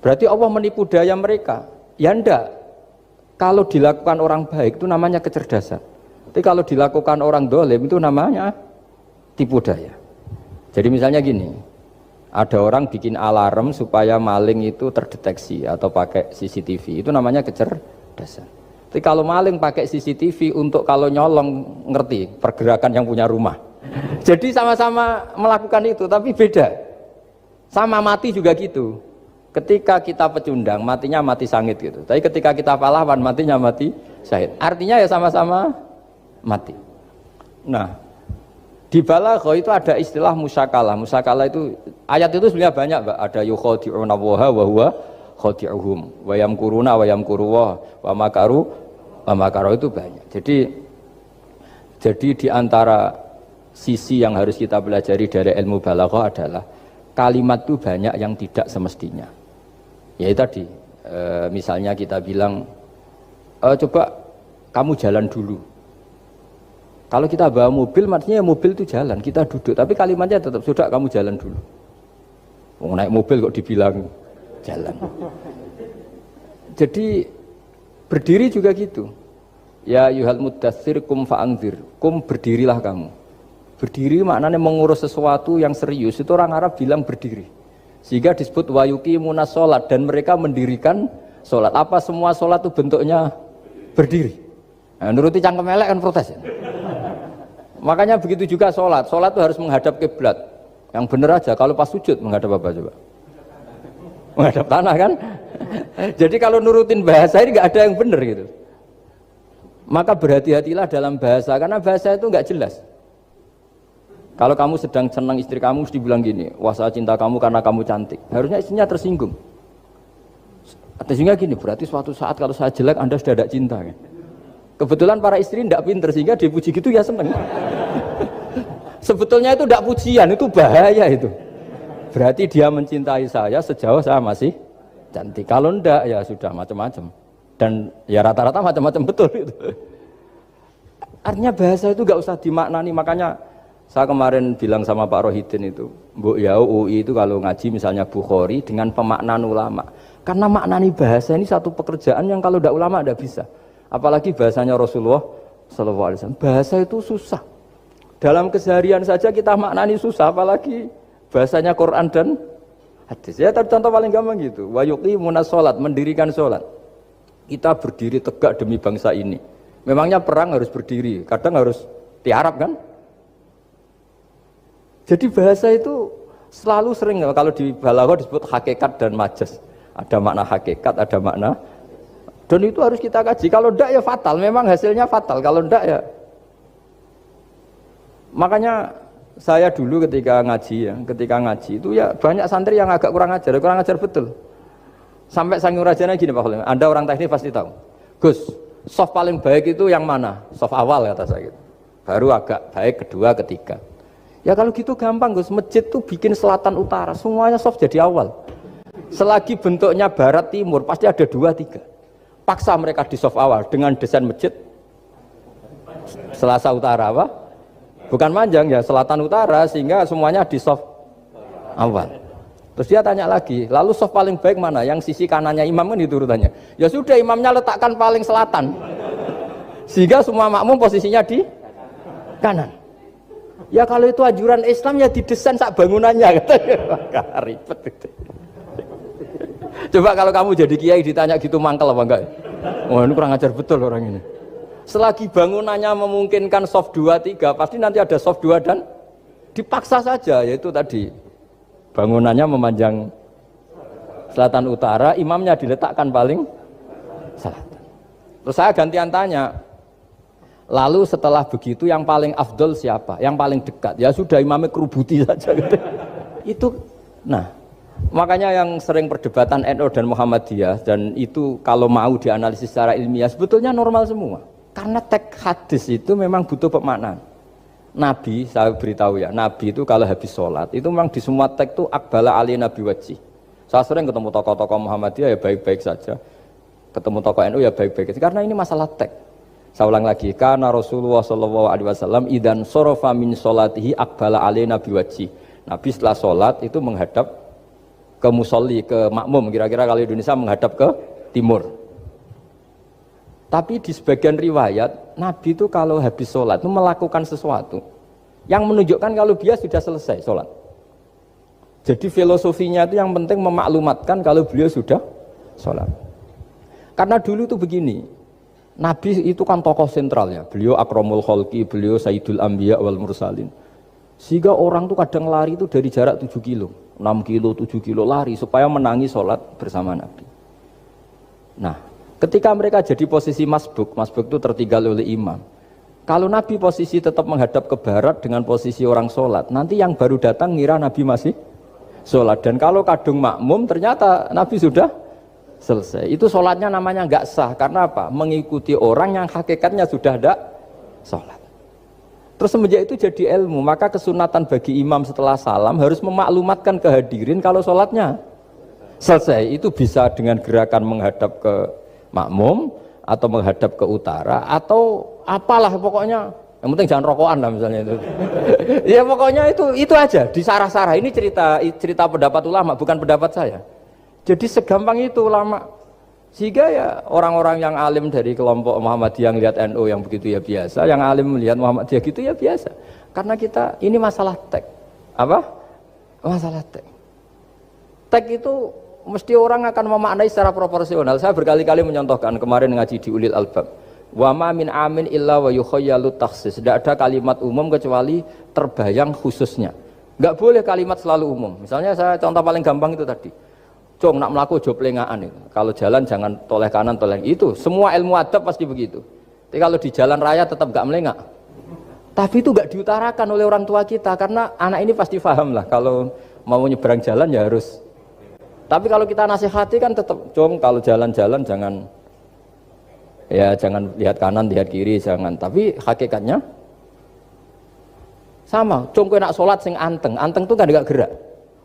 Berarti Allah menipu daya mereka. Ya enggak. Kalau dilakukan orang baik itu namanya kecerdasan. Tapi kalau dilakukan orang dolim itu namanya tipu daya. Jadi misalnya gini, ada orang bikin alarm supaya maling itu terdeteksi atau pakai CCTV, itu namanya kecerdasan. Tapi kalau maling pakai CCTV untuk kalau nyolong, ngerti pergerakan yang punya rumah. Jadi sama-sama melakukan itu, tapi beda. Sama mati juga gitu. Ketika kita pecundang, matinya mati sangit gitu. Tapi ketika kita pahlawan, matinya mati syahid. Artinya ya sama-sama mati. Nah, di balaghah itu ada istilah musyakalah. Musyakalah itu ayat itu sebenarnya banyak, Mbak. Ada yukhadi'una Allaha wa huwa khadi'uhum wa yamkuruna wa yamkuruwah wa makaru itu banyak. Jadi di antara sisi yang harus kita pelajari dari ilmu balaghah adalah kalimat itu banyak yang tidak semestinya. Ya tadi misalnya kita bilang coba kamu jalan dulu. Kalau kita bawa mobil, maksudnya mobil itu jalan, kita duduk. Tapi kalimatnya tetap, sudah kamu jalan dulu. Mau naik mobil kok dibilang jalan. Jadi berdiri juga gitu. Ya yuhal muddatsir kum fa'anzir. Kum berdirilah kamu. Berdiri maknanya mengurus sesuatu yang serius. Itu orang Arab bilang berdiri. Sehingga disebut wayuqimuna sholat. Dan mereka mendirikan sholat. Apa semua sholat itu bentuknya berdiri? Nah, nuruti cangkem elek kan protes ya? Makanya begitu juga sholat. Sholat itu harus menghadap kiblat. Yang benar aja. Kalau pas sujud menghadap apa coba? Menghadap tanah kan? Jadi kalau nurutin bahasa ini nggak ada yang benar gitu. Maka berhati-hatilah dalam bahasa. Karena bahasa itu nggak jelas. Kalau kamu sedang senang istri kamu, mesti bilang gini, wah saya cinta kamu karena kamu cantik. Harusnya istrinya tersinggung. Sehingga gini, berarti suatu saat kalau saya jelek Anda sudah tidak cinta kan? Kebetulan para istri tidak pinter sehingga dipuji gitu ya seneng. Sebetulnya itu tidak pujian, itu bahaya itu. Berarti dia mencintai saya sejauh saya masih cantik. Kalau enggak ya sudah macam-macam. Dan ya rata-rata macam-macam betul itu. Artinya bahasa itu enggak usah dimaknani. Makanya saya kemarin bilang sama Pak Rohidin itu, Mbok ya UI itu kalau ngaji misalnya Bukhari dengan pemaknaan ulama. Karena maknani bahasa ini satu pekerjaan yang kalau tidak ulama tidak bisa. Apalagi bahasanya Rasulullah SAW. Bahasa itu susah. Dalam keseharian saja kita maknani susah, apalagi bahasanya Quran dan hadis. Ya contoh paling gampang gitu. Wa yuqimuna sholat, mendirikan sholat. Kita berdiri tegak demi bangsa ini. Memangnya perang harus berdiri, kadang harus tiarap kan? Jadi bahasa itu selalu sering, kalau di balaghah disebut hakikat dan majas. Ada makna hakikat, ada makna. Dan itu harus kita kaji. Kalau enggak ya fatal, memang hasilnya fatal. Kalau enggak ya. Makanya saya dulu ketika ngaji itu ya banyak santri yang agak kurang ajar betul. Sampai Sangyu Rajana gini Pak Khalim, Anda orang teknik pasti tahu. Gus, soft paling baik itu yang mana? Soft awal kata saya gitu. Baru agak baik kedua, ketiga. Ya kalau gitu gampang Gus, masjid tuh bikin selatan utara, semuanya soft jadi awal. Selagi bentuknya barat timur pasti ada 2, 3. Paksa mereka di soft awal dengan desain masjid selasa utara apa? Bukan panjang ya, selatan utara sehingga semuanya di soft awal. Terus dia tanya lagi, lalu soft paling baik mana? Yang sisi kanannya imam kan itu urutannya. Ya sudah imamnya letakkan paling selatan. Sehingga semua makmum posisinya di kanan. Ya kalau itu anjuran Islam ya didesain sak bangunannya katanya. Ribet itu. Coba kalau kamu jadi kiai ditanya gitu mangkel apa enggak? Wah ini kurang ajar betul orang ini. Selagi bangunannya memungkinkan soft 2, 3, pasti nanti ada soft 2 dan dipaksa saja, yaitu tadi bangunannya memanjang selatan utara, imamnya diletakkan paling selatan. Terus saya gantian tanya, Lalu setelah begitu yang paling afdol siapa? Yang paling dekat? Ya sudah imamnya kerubuti saja. Itu, nah makanya yang sering perdebatan NU dan Muhammadiyah dan itu kalau mau dianalisis secara ilmiah sebetulnya normal semua. Karena teks hadis itu memang butuh pemaknaan. Nabi, saya beritahu ya, Nabi itu kalau habis sholat itu memang di semua teks itu akbala ali nabi wajih. Saya sering ketemu tokoh-tokoh Muhammadiyah ya baik-baik saja, ketemu tokoh NU ya baik-baik saja, karena ini masalah teks. Saya ulang lagi, karena Rasulullah SAW idan sorofa min sholatihi akbala ali nabi wajih. Nabi setelah sholat itu menghadap ke musolli, ke makmum, kira-kira kalau Indonesia menghadap ke timur. Tapi di sebagian riwayat, Nabi itu kalau habis sholat itu melakukan sesuatu yang menunjukkan kalau dia sudah selesai sholat. Jadi filosofinya itu yang penting memaklumatkan kalau beliau sudah sholat. Karena dulu itu begini, Nabi itu kan tokoh sentral ya, beliau akramul khalqi, beliau sayyidul anbiya wal mursalin. Sehingga orang tuh kadang lari itu dari jarak 7 kilo, 6 kilo, 7 kilo lari supaya menangi sholat bersama Nabi. Nah, ketika mereka jadi posisi masbuk itu tertinggal oleh imam. Kalau Nabi posisi tetap menghadap ke barat dengan posisi orang sholat, nanti yang baru datang ngira Nabi masih sholat. Dan kalau kadung makmum ternyata Nabi sudah selesai. Itu sholatnya namanya nggak sah. Karena apa? Mengikuti orang yang hakikatnya sudah ada sholat. Terus semenjak itu jadi ilmu, maka kesunatan bagi imam setelah salam harus memaklumatkan ke hadirin kalau sholatnya selesai. Itu bisa dengan gerakan menghadap ke makmum atau menghadap ke utara atau apalah pokoknya, yang penting jangan rokokan lah misalnya itu. Ya pokoknya itu aja disarah-sarah. Ini cerita pendapat ulama, bukan pendapat saya. Jadi segampang itu ulama. Sehingga ya orang-orang yang alim dari kelompok Muhammadiyah yang lihat NU yang begitu ya biasa, yang alim melihat Muhammadiyah gitu ya biasa. Karena kita ini masalah teks. Apa? Masalah teks. Teks itu mesti orang akan memaknai secara proporsional. Saya berkali-kali menyontohkan kemarin ngaji di Ulil Albab. Wa ma min amin illa wa yukhayyalu takhsis. Tidak ada kalimat umum kecuali terbayang khususnya. Enggak boleh kalimat selalu umum. Misalnya saya contoh paling gampang itu tadi. Cong nak melaku jo plengaan itu. Kalau jalan jangan toleh kanan toleh itu. Semua ilmu adab pasti begitu. Tapi kalau di jalan raya tetap enggak melengak. Tapi itu enggak diutarakan oleh orang tua kita karena anak ini pasti paham lah kalau mau nyebrang jalan ya harus. Tapi kalau kita nasihati kan tetap, Cong kalau jalan-jalan jangan lihat kanan, lihat kiri, jangan. Tapi hakikatnya sama. Cong kowe nak sholat sing anteng tuh kan enggak gerak.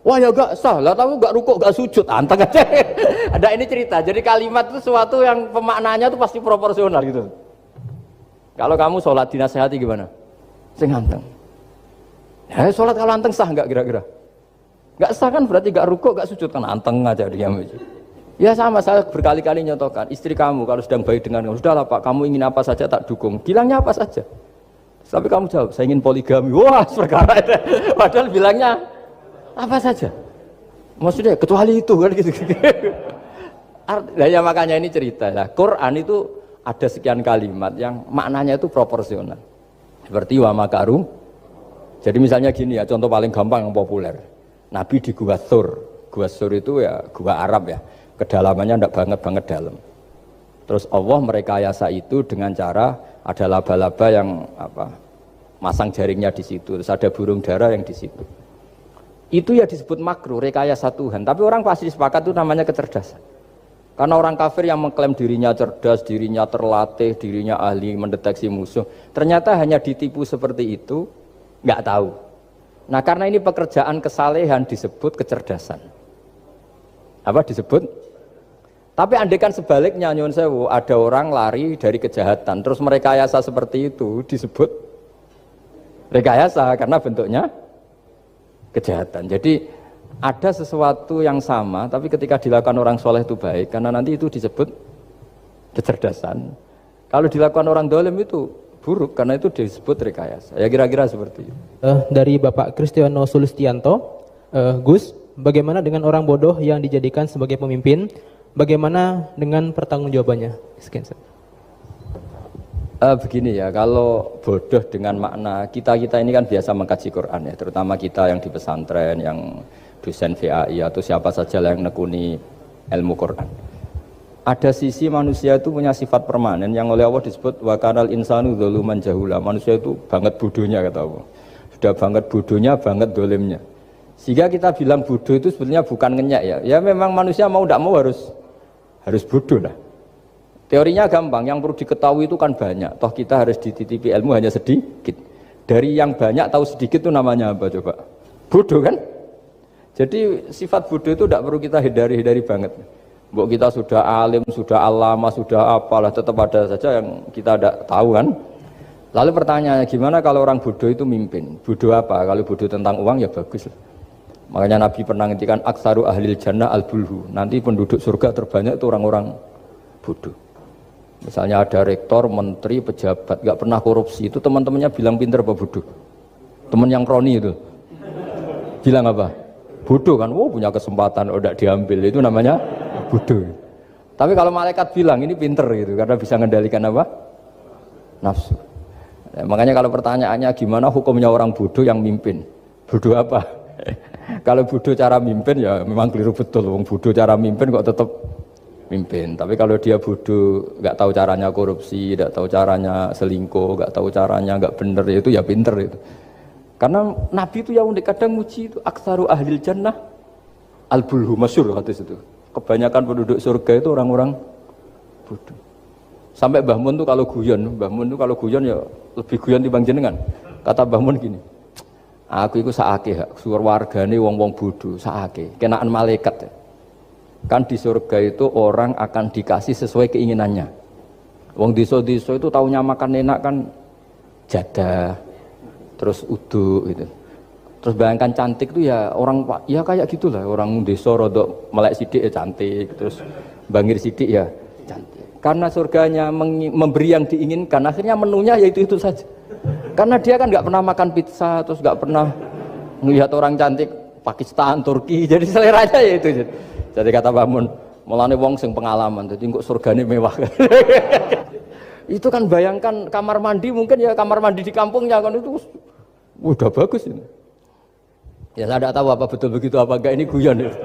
Wah ya enggak sah, lah tahu enggak rukuk, enggak sujud, anteng aja. Ada ini cerita. Jadi kalimat itu sesuatu yang pemaknanya itu pasti proporsional gitu. Kalau kamu sholat dinasihati gimana? Sing anteng. Ya sholat kalau anteng sah enggak kira-kira? Enggak sah kan berarti enggak rukuk, enggak sujud kan anteng aja dia. Ya sama, saya berkali-kali nyontohkan istri kamu kalau sedang baik dengan kamu, sudahlah Pak, kamu ingin apa saja tak dukung. Bilangnya apa saja. Tapi kamu jawab, saya ingin poligami. Wah, perkara itu. Padahal bilangnya apa saja. Maksudnya kecuali itu kan gitu. Nah, ya makanya ini cerita lah. Quran itu ada sekian kalimat yang maknanya itu proporsional. Seperti wa makaru. Jadi misalnya gini ya, contoh paling gampang yang populer. Nabi di Gua Thur. Gua Thur itu ya gua Arab ya. Kedalamannya enggak banget dalam. Terus Allah merekayasa itu dengan cara ada laba-laba yang masang jaringnya di situ. Terus ada burung dara yang di situ. Itu ya disebut makruh, rekayasa Tuhan. Tapi orang pasti sepakat itu namanya kecerdasan. Karena orang kafir yang mengklaim dirinya cerdas, dirinya terlatih, dirinya ahli mendeteksi musuh, ternyata hanya ditipu seperti itu, nggak tahu. Nah karena ini pekerjaan kesalehan disebut kecerdasan. Apa disebut? Tapi andaikan sebaliknya, nyuwun sewu, ada orang lari dari kejahatan, terus merekayasa seperti itu disebut rekayasa karena bentuknya kejahatan. Jadi ada sesuatu yang sama, tapi ketika dilakukan orang soleh itu baik, karena nanti itu disebut kecerdasan. Kalau dilakukan orang dolim itu buruk, karena itu disebut rekayasa. Ya kira-kira seperti itu. Dari Bapak Kristiano Sulistianto, Gus, bagaimana dengan orang bodoh yang dijadikan sebagai pemimpin? Bagaimana dengan pertanggungjawabannya? Sekian. Begini ya, kalau bodoh dengan makna kita ini kan biasa mengkaji Quran ya, terutama kita yang di pesantren, yang dosen VAI atau siapa saja yang nekuni ilmu Quran. ada sisi manusia itu punya sifat permanen yang oleh Allah disebut wa kanal insanu dzaluman jahula. Manusia itu banget bodohnya kata Allah. Sudah banget bodohnya, banget dolimnya. Sehingga kita bilang bodoh itu sebetulnya bukan ngenyak ya. Ya memang manusia mau tidak mau harus bodoh lah. Teorinya gampang, yang perlu diketahui itu kan banyak. Toh kita harus dititipi ilmu hanya sedikit. Dari yang banyak tahu sedikit itu namanya apa coba? Bodoh kan? Jadi sifat bodoh itu tidak perlu kita hindari banget. Mbok kita sudah alim, sudah alama, sudah apalah, tetap ada saja yang kita tidak tahu kan. Lalu pertanyaannya gimana kalau orang bodoh itu mimpin? Bodoh apa? Kalau bodoh tentang uang ya bagus. Makanya Nabi pernah ngintikan aksaru ahlil jannah al-bulhu. Nanti penduduk surga terbanyak itu orang-orang bodoh. Misalnya ada rektor, menteri, pejabat, gak pernah korupsi. Itu teman-temannya bilang pinter apa bodoh? Teman yang kroni itu bilang apa? Bodoh kan? Oh punya kesempatan, oh tidak diambil. Itu namanya bodoh. Tapi kalau malaikat bilang ini pinter gitu, karena bisa mengendalikan apa? Nafsu. Nah, makanya kalau pertanyaannya gimana hukumnya orang bodoh yang mimpin? Bodoh apa? Kalau bodoh cara mimpin ya memang keliru betul. Wong bodoh cara mimpin kok tetap mimpin. Tapi kalau dia bodoh, nggak tahu caranya korupsi, nggak tahu caranya selingkuh, nggak tahu caranya nggak bener, itu ya pinter itu. Karena Nabi itu yang unik kadang muji itu aksaru ahlil jannah al-bulhu, masyhur hadis itu. Kebanyakan penduduk surga itu orang-orang bodoh. Sampai Mbah Mun tuh kalau guyon ya lebih guyon dibanding jenengan. Kata Mbah Mun gini, aku itu saake hak suar wargane wong-wong bodoh, saake kenaan malaikat. Kan di surga itu orang akan dikasih sesuai keinginannya. Wong desa-desa itu taunya makan enak kan jadah, terus uduk gitu. Terus bayangkan cantik itu ya orang ya kayak gitulah, orang desa rodok melek sidik ya cantik, terus bangir sidik ya cantik. Karena surganya memberi yang diinginkan, akhirnya menunya ya itu saja. Karena dia kan nggak pernah makan pizza, terus nggak pernah melihat orang cantik Pakistan, Turki, jadi seleranya ya itu. Jadi kata Mbah Mun, mulane wong sing pengalaman, jadi kok surgane mewah. Itu kan bayangkan kamar mandi mungkin ya kamar mandi di kampungnya kan itu udah bagus ini. Ya saya tidak tahu apa betul begitu apa enggak, ini guyon itu.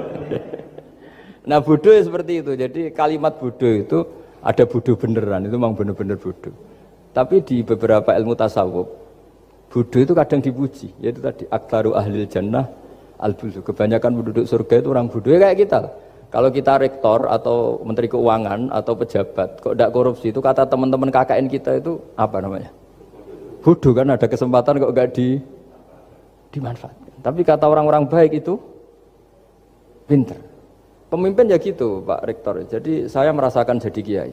Nah bodoh ya seperti itu. Jadi kalimat bodoh itu ada bodoh beneran, itu memang bener-bener bodoh. Tapi di beberapa ilmu tasawuf, bodoh itu kadang dipuji. Yaitu tadi aktaru ahlil jannah al-bulhu. Kebanyakan penduduk surga itu orang bodoh ya kayak kita. Kalau kita rektor atau menteri keuangan atau pejabat kok tidak korupsi, itu kata teman-teman KKN kita itu apa namanya? Bodoh kan, ada kesempatan kok enggak dimanfaatkan. Tapi kata orang-orang baik itu pinter. Pemimpin ya gitu Pak Rektor. Jadi saya merasakan jadi kiai.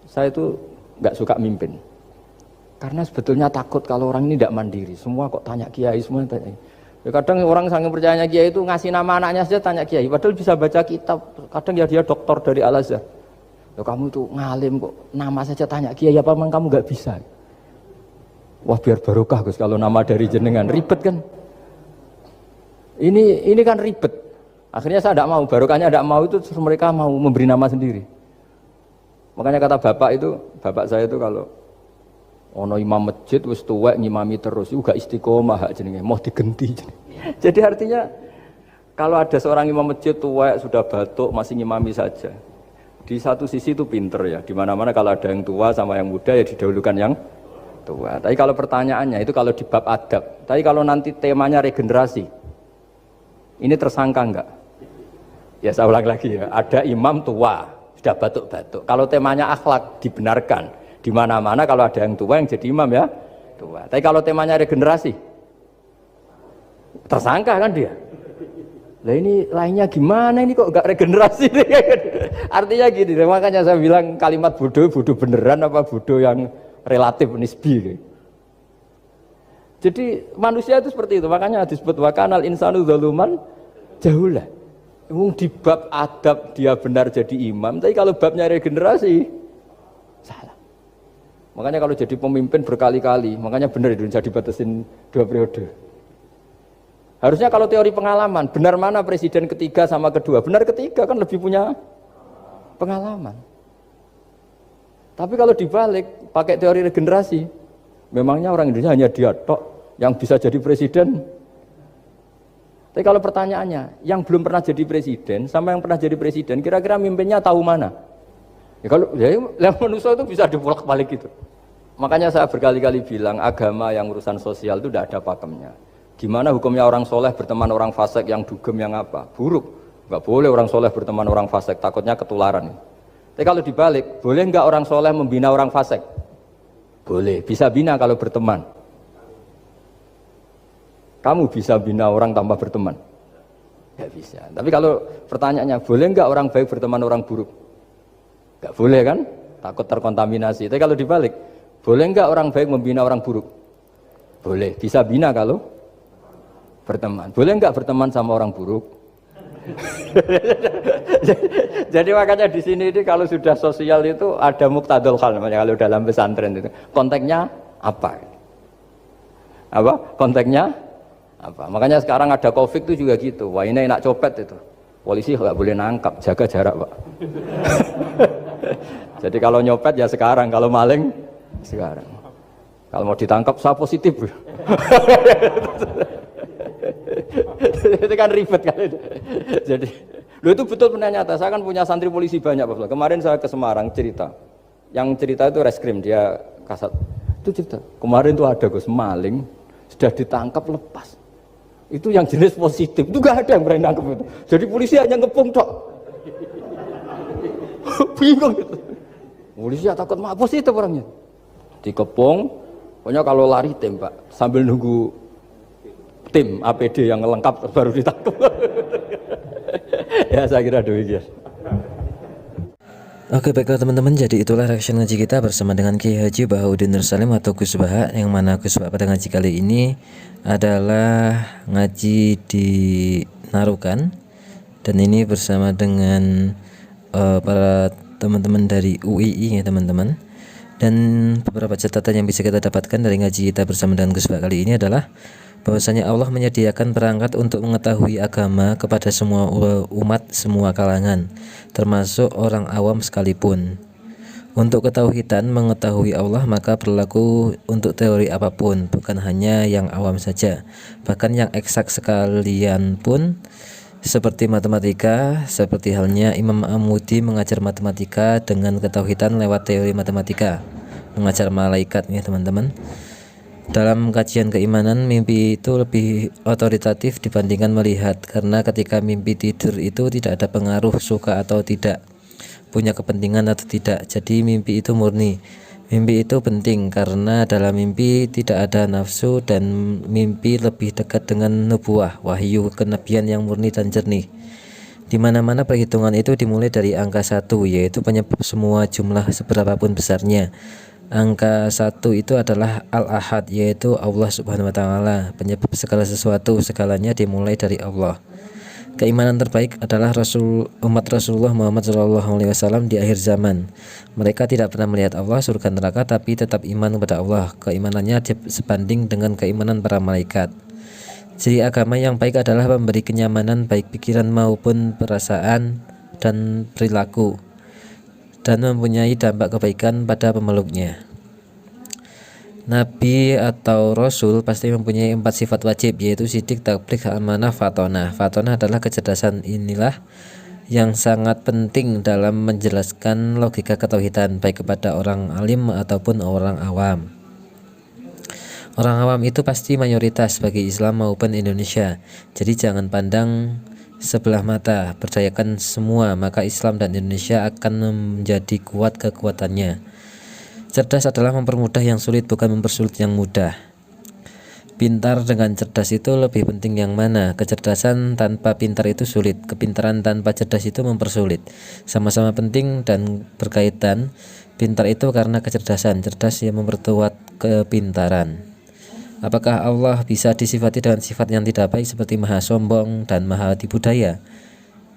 Saya itu nggak suka mimpin. Karena sebetulnya takut kalau orang ini tidak mandiri. Semua kok tanya kiai, semua tanya. Ya kadang orang saking percayanya kiai itu ngasih nama anaknya saja tanya kiai. Padahal bisa baca kitab. Kadang ya dia doktor dari Al-Azhar. Ya kamu itu ngalim kok nama saja tanya kiai, apa memang kamu nggak bisa? Wah biar barokah Gus kalau nama dari jenengan, ribet kan? Ini kan ribet. Akhirnya saya tidak mau, barokahnya tidak mau itu terus mereka mau memberi nama sendiri. Makanya kata bapak saya itu kalau ono imam masjid wis tuwek ngimami terus, itu gak istiqomah hak jenenge, mau digenti. Jadi artinya kalau ada seorang imam masjid tuwek sudah batuk masih ngimami saja. Di satu sisi itu pinter ya, di mana-mana kalau ada yang tua sama yang muda ya didahulukan yang tua. Tapi kalau pertanyaannya itu kalau di bab adab, tapi kalau nanti temanya regenerasi, ini tersangka enggak? Ya saya ulang lagi ya, ada imam tua sudah batuk-batuk. Kalau temanya akhlak dibenarkan, di mana-mana kalau ada yang tua yang jadi imam ya tua. Tapi kalau temanya regenerasi, tersangka kan dia. Lah ini lainnya gimana ini kok enggak regenerasi? Artinya gini, makanya saya bilang kalimat bodoh beneran apa bodoh yang relatif nisbi. Jadi manusia itu seperti itu, makanya disebut wa kanal insanu dzaluman jahula. Di bab adab dia benar jadi imam, tapi kalau babnya regenerasi salah. Makanya kalau jadi pemimpin berkali-kali, makanya benar Indonesia dibatasin 2 periode. Harusnya kalau teori pengalaman, benar mana presiden ketiga sama kedua? Benar ketiga kan lebih punya pengalaman. Tapi kalau dibalik, pakai teori regenerasi, memangnya orang Indonesia hanya dia tok yang bisa jadi presiden. Tapi kalau pertanyaannya, yang belum pernah jadi presiden sama yang pernah jadi presiden, kira-kira mimpinnya tahu mana? Ya kalau manusia itu bisa dibolak-balik gitu. Makanya saya berkali-kali bilang agama yang urusan sosial itu tidak ada pakemnya. Gimana hukumnya orang soleh berteman orang fasik yang dugem yang apa? Buruk. Enggak boleh orang soleh berteman orang fasik, takutnya ketularan. Tapi kalau dibalik, boleh enggak orang soleh membina orang fasik? Boleh, bisa bina kalau berteman. Kamu bisa bina orang tanpa berteman? Enggak bisa. Tapi kalau pertanyaannya, boleh enggak orang baik berteman orang buruk? Enggak boleh kan? Takut terkontaminasi. Tapi kalau dibalik, boleh enggak orang baik membina orang buruk? Boleh, bisa bina kalau berteman. Boleh enggak berteman sama orang buruk? Jadi makanya di sini ini kalau sudah sosial itu ada muktadul hal, namanya kalau dalam pesantren itu. Konteksnya apa? Apa? Konteksnya apa? Makanya sekarang ada Covid itu juga gitu. Wah ini enak copet itu. Polisi nggak boleh nangkap, jaga jarak Pak. Jadi kalau nyopet ya sekarang, kalau maling sekarang. Kalau mau ditangkap saya positif. Itu kan ribet kan itu. Jadi, itu betul benar nyata. Saya kan punya santri polisi banyak Pak. Kemarin saya ke Semarang cerita. Yang cerita itu reskrim, dia kasat. Itu cerita. Kemarin tuh ada Gus maling sudah ditangkap lepas. Itu yang jenis positif. Itu gak ada yang berani nangkep itu. Jadi polisi hanya ngepung tok. Bingung gitu. Polisi ya takut mah positif orangnya. Dikepung, pokoknya kalau lari tembak sambil nunggu tim APD yang lengkap baru ditangkap. Ya saya kira demikian. Oke baiklah teman-teman, jadi itulah reaction ngaji kita bersama dengan Kiai Haji Bahauddin Nur Salim atau Gus Baha, yang mana Gus Baha pada ngaji kali ini adalah ngaji di Narukan, dan ini bersama dengan para teman-teman dari UII ya teman-teman. Dan beberapa catatan yang bisa kita dapatkan dari ngaji kita bersama dengan Gus Baha kali ini adalah bahwasanya Allah menyediakan perangkat untuk mengetahui agama kepada semua umat, semua kalangan, termasuk orang awam sekalipun. Untuk ketauhidan mengetahui Allah maka berlaku untuk teori apapun, bukan hanya yang awam saja, bahkan yang eksak sekalian pun, seperti matematika. Seperti halnya Imam Amudi mengajar matematika dengan ketauhidan lewat teori matematika, mengajar malaikat ya teman-teman. Dalam kajian keimanan, mimpi itu lebih otoritatif dibandingkan melihat, karena ketika mimpi tidur itu tidak ada pengaruh suka atau tidak, punya kepentingan atau tidak. Jadi mimpi itu murni. Mimpi itu penting karena dalam mimpi tidak ada nafsu, dan mimpi lebih dekat dengan nubuah, wahyu, kenabian yang murni dan jernih. Di mana-mana perhitungan itu dimulai dari angka 1, yaitu penyebab semua jumlah seberapapun besarnya. Angka 1 itu adalah Al-Ahad, yaitu Allah Subhanahu wa taala, penyebab segala sesuatu, segalanya dimulai dari Allah. Keimanan terbaik adalah umat Rasulullah Muhammad SAW di akhir zaman. Mereka tidak pernah melihat Allah, surga, neraka, tapi tetap iman kepada Allah. Keimanannya sebanding dengan keimanan para malaikat. Ciri agama yang baik adalah memberi kenyamanan baik pikiran maupun perasaan dan perilaku, dan mempunyai dampak kebaikan pada pemeluknya. Nabi atau Rasul pasti mempunyai 4 sifat wajib, yaitu sidik, tabligh, amanah, fatonah. Fatonah adalah kecerdasan. Inilah yang sangat penting dalam menjelaskan logika ketauhidan, baik kepada orang alim ataupun orang awam. Orang awam itu pasti mayoritas bagi Islam maupun Indonesia. Jadi jangan pandang sebelah mata, percayakan semua, maka Islam dan Indonesia akan menjadi kuat kekuatannya. Cerdas adalah mempermudah yang sulit, bukan mempersulit yang mudah. Pintar dengan cerdas itu lebih penting yang mana? Kecerdasan tanpa pintar itu sulit, kepintaran tanpa cerdas itu mempersulit. Sama-sama penting dan berkaitan. Pintar itu karena kecerdasan, cerdas yang memperkuat kepintaran. Apakah Allah bisa disifati dengan sifat yang tidak baik seperti maha sombong dan maha dibudaya?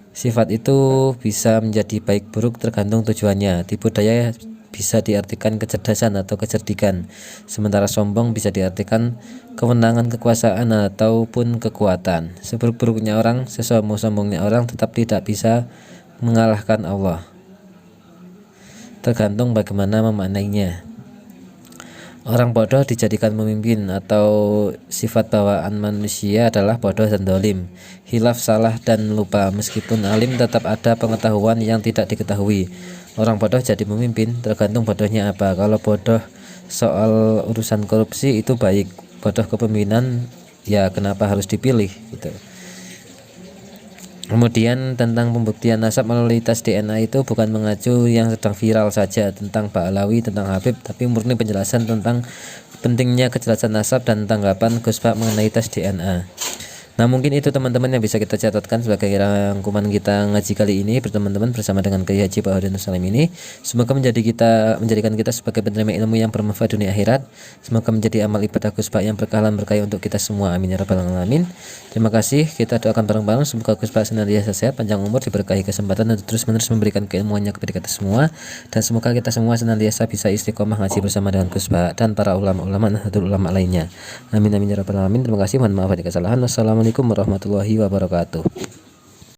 Sifat itu bisa menjadi baik buruk tergantung tujuannya. Dibudaya bisa diartikan kecerdasan atau kecerdikan, sementara sombong bisa diartikan kewenangan, kekuasaan ataupun kekuatan. Seburuk-buruknya orang, sesombong-sombongnya orang tetap tidak bisa mengalahkan Allah. Tergantung bagaimana memaknainya. Orang bodoh dijadikan pemimpin, atau sifat bawaan manusia adalah bodoh dan dolim, hilaf, salah dan lupa. Meskipun alim tetap ada pengetahuan yang tidak diketahui. orang bodoh jadi pemimpin, tergantung bodohnya apa. Kalau bodoh soal urusan korupsi itu baik, bodoh kepemimpinan ya kenapa harus dipilih gitu. Kemudian tentang pembuktian nasab melalui tes DNA itu bukan mengacu yang sedang viral saja tentang Pak Alawi, tentang Habib, tapi murni penjelasan tentang pentingnya kejelasan nasab dan tanggapan Gus Pak mengenai tes DNA. Nah mungkin itu teman-teman yang bisa kita catatkan sebagai rangkuman kita ngaji kali ini berteman-teman bersama dengan Kiai Haji Baharudin Salim ini. Semoga menjadikan kita sebagai penerima ilmu yang bermanfaat dunia akhirat. Semoga menjadi amal ibadah Gus Pak yang berkah dan berkah untuk kita semua. Amin ya rabbal alamin. Terima kasih. Kita doakan bareng-bareng semoga Gus Pak senantiasa sehat, panjang umur, diberkahi kesempatan untuk terus-menerus memberikan keilmuannya kepada kita semua, dan semoga kita semua senantiasa bisa istiqomah ngaji bersama dengan Gus Pak dan para ulama-ulama nahdlatul ulama lainnya. Amin amin ya rabbal alamin. Terima kasih. Mohon maaf jika kesalahan. Wassalamualaikum warahmatullahi wabarakatuh.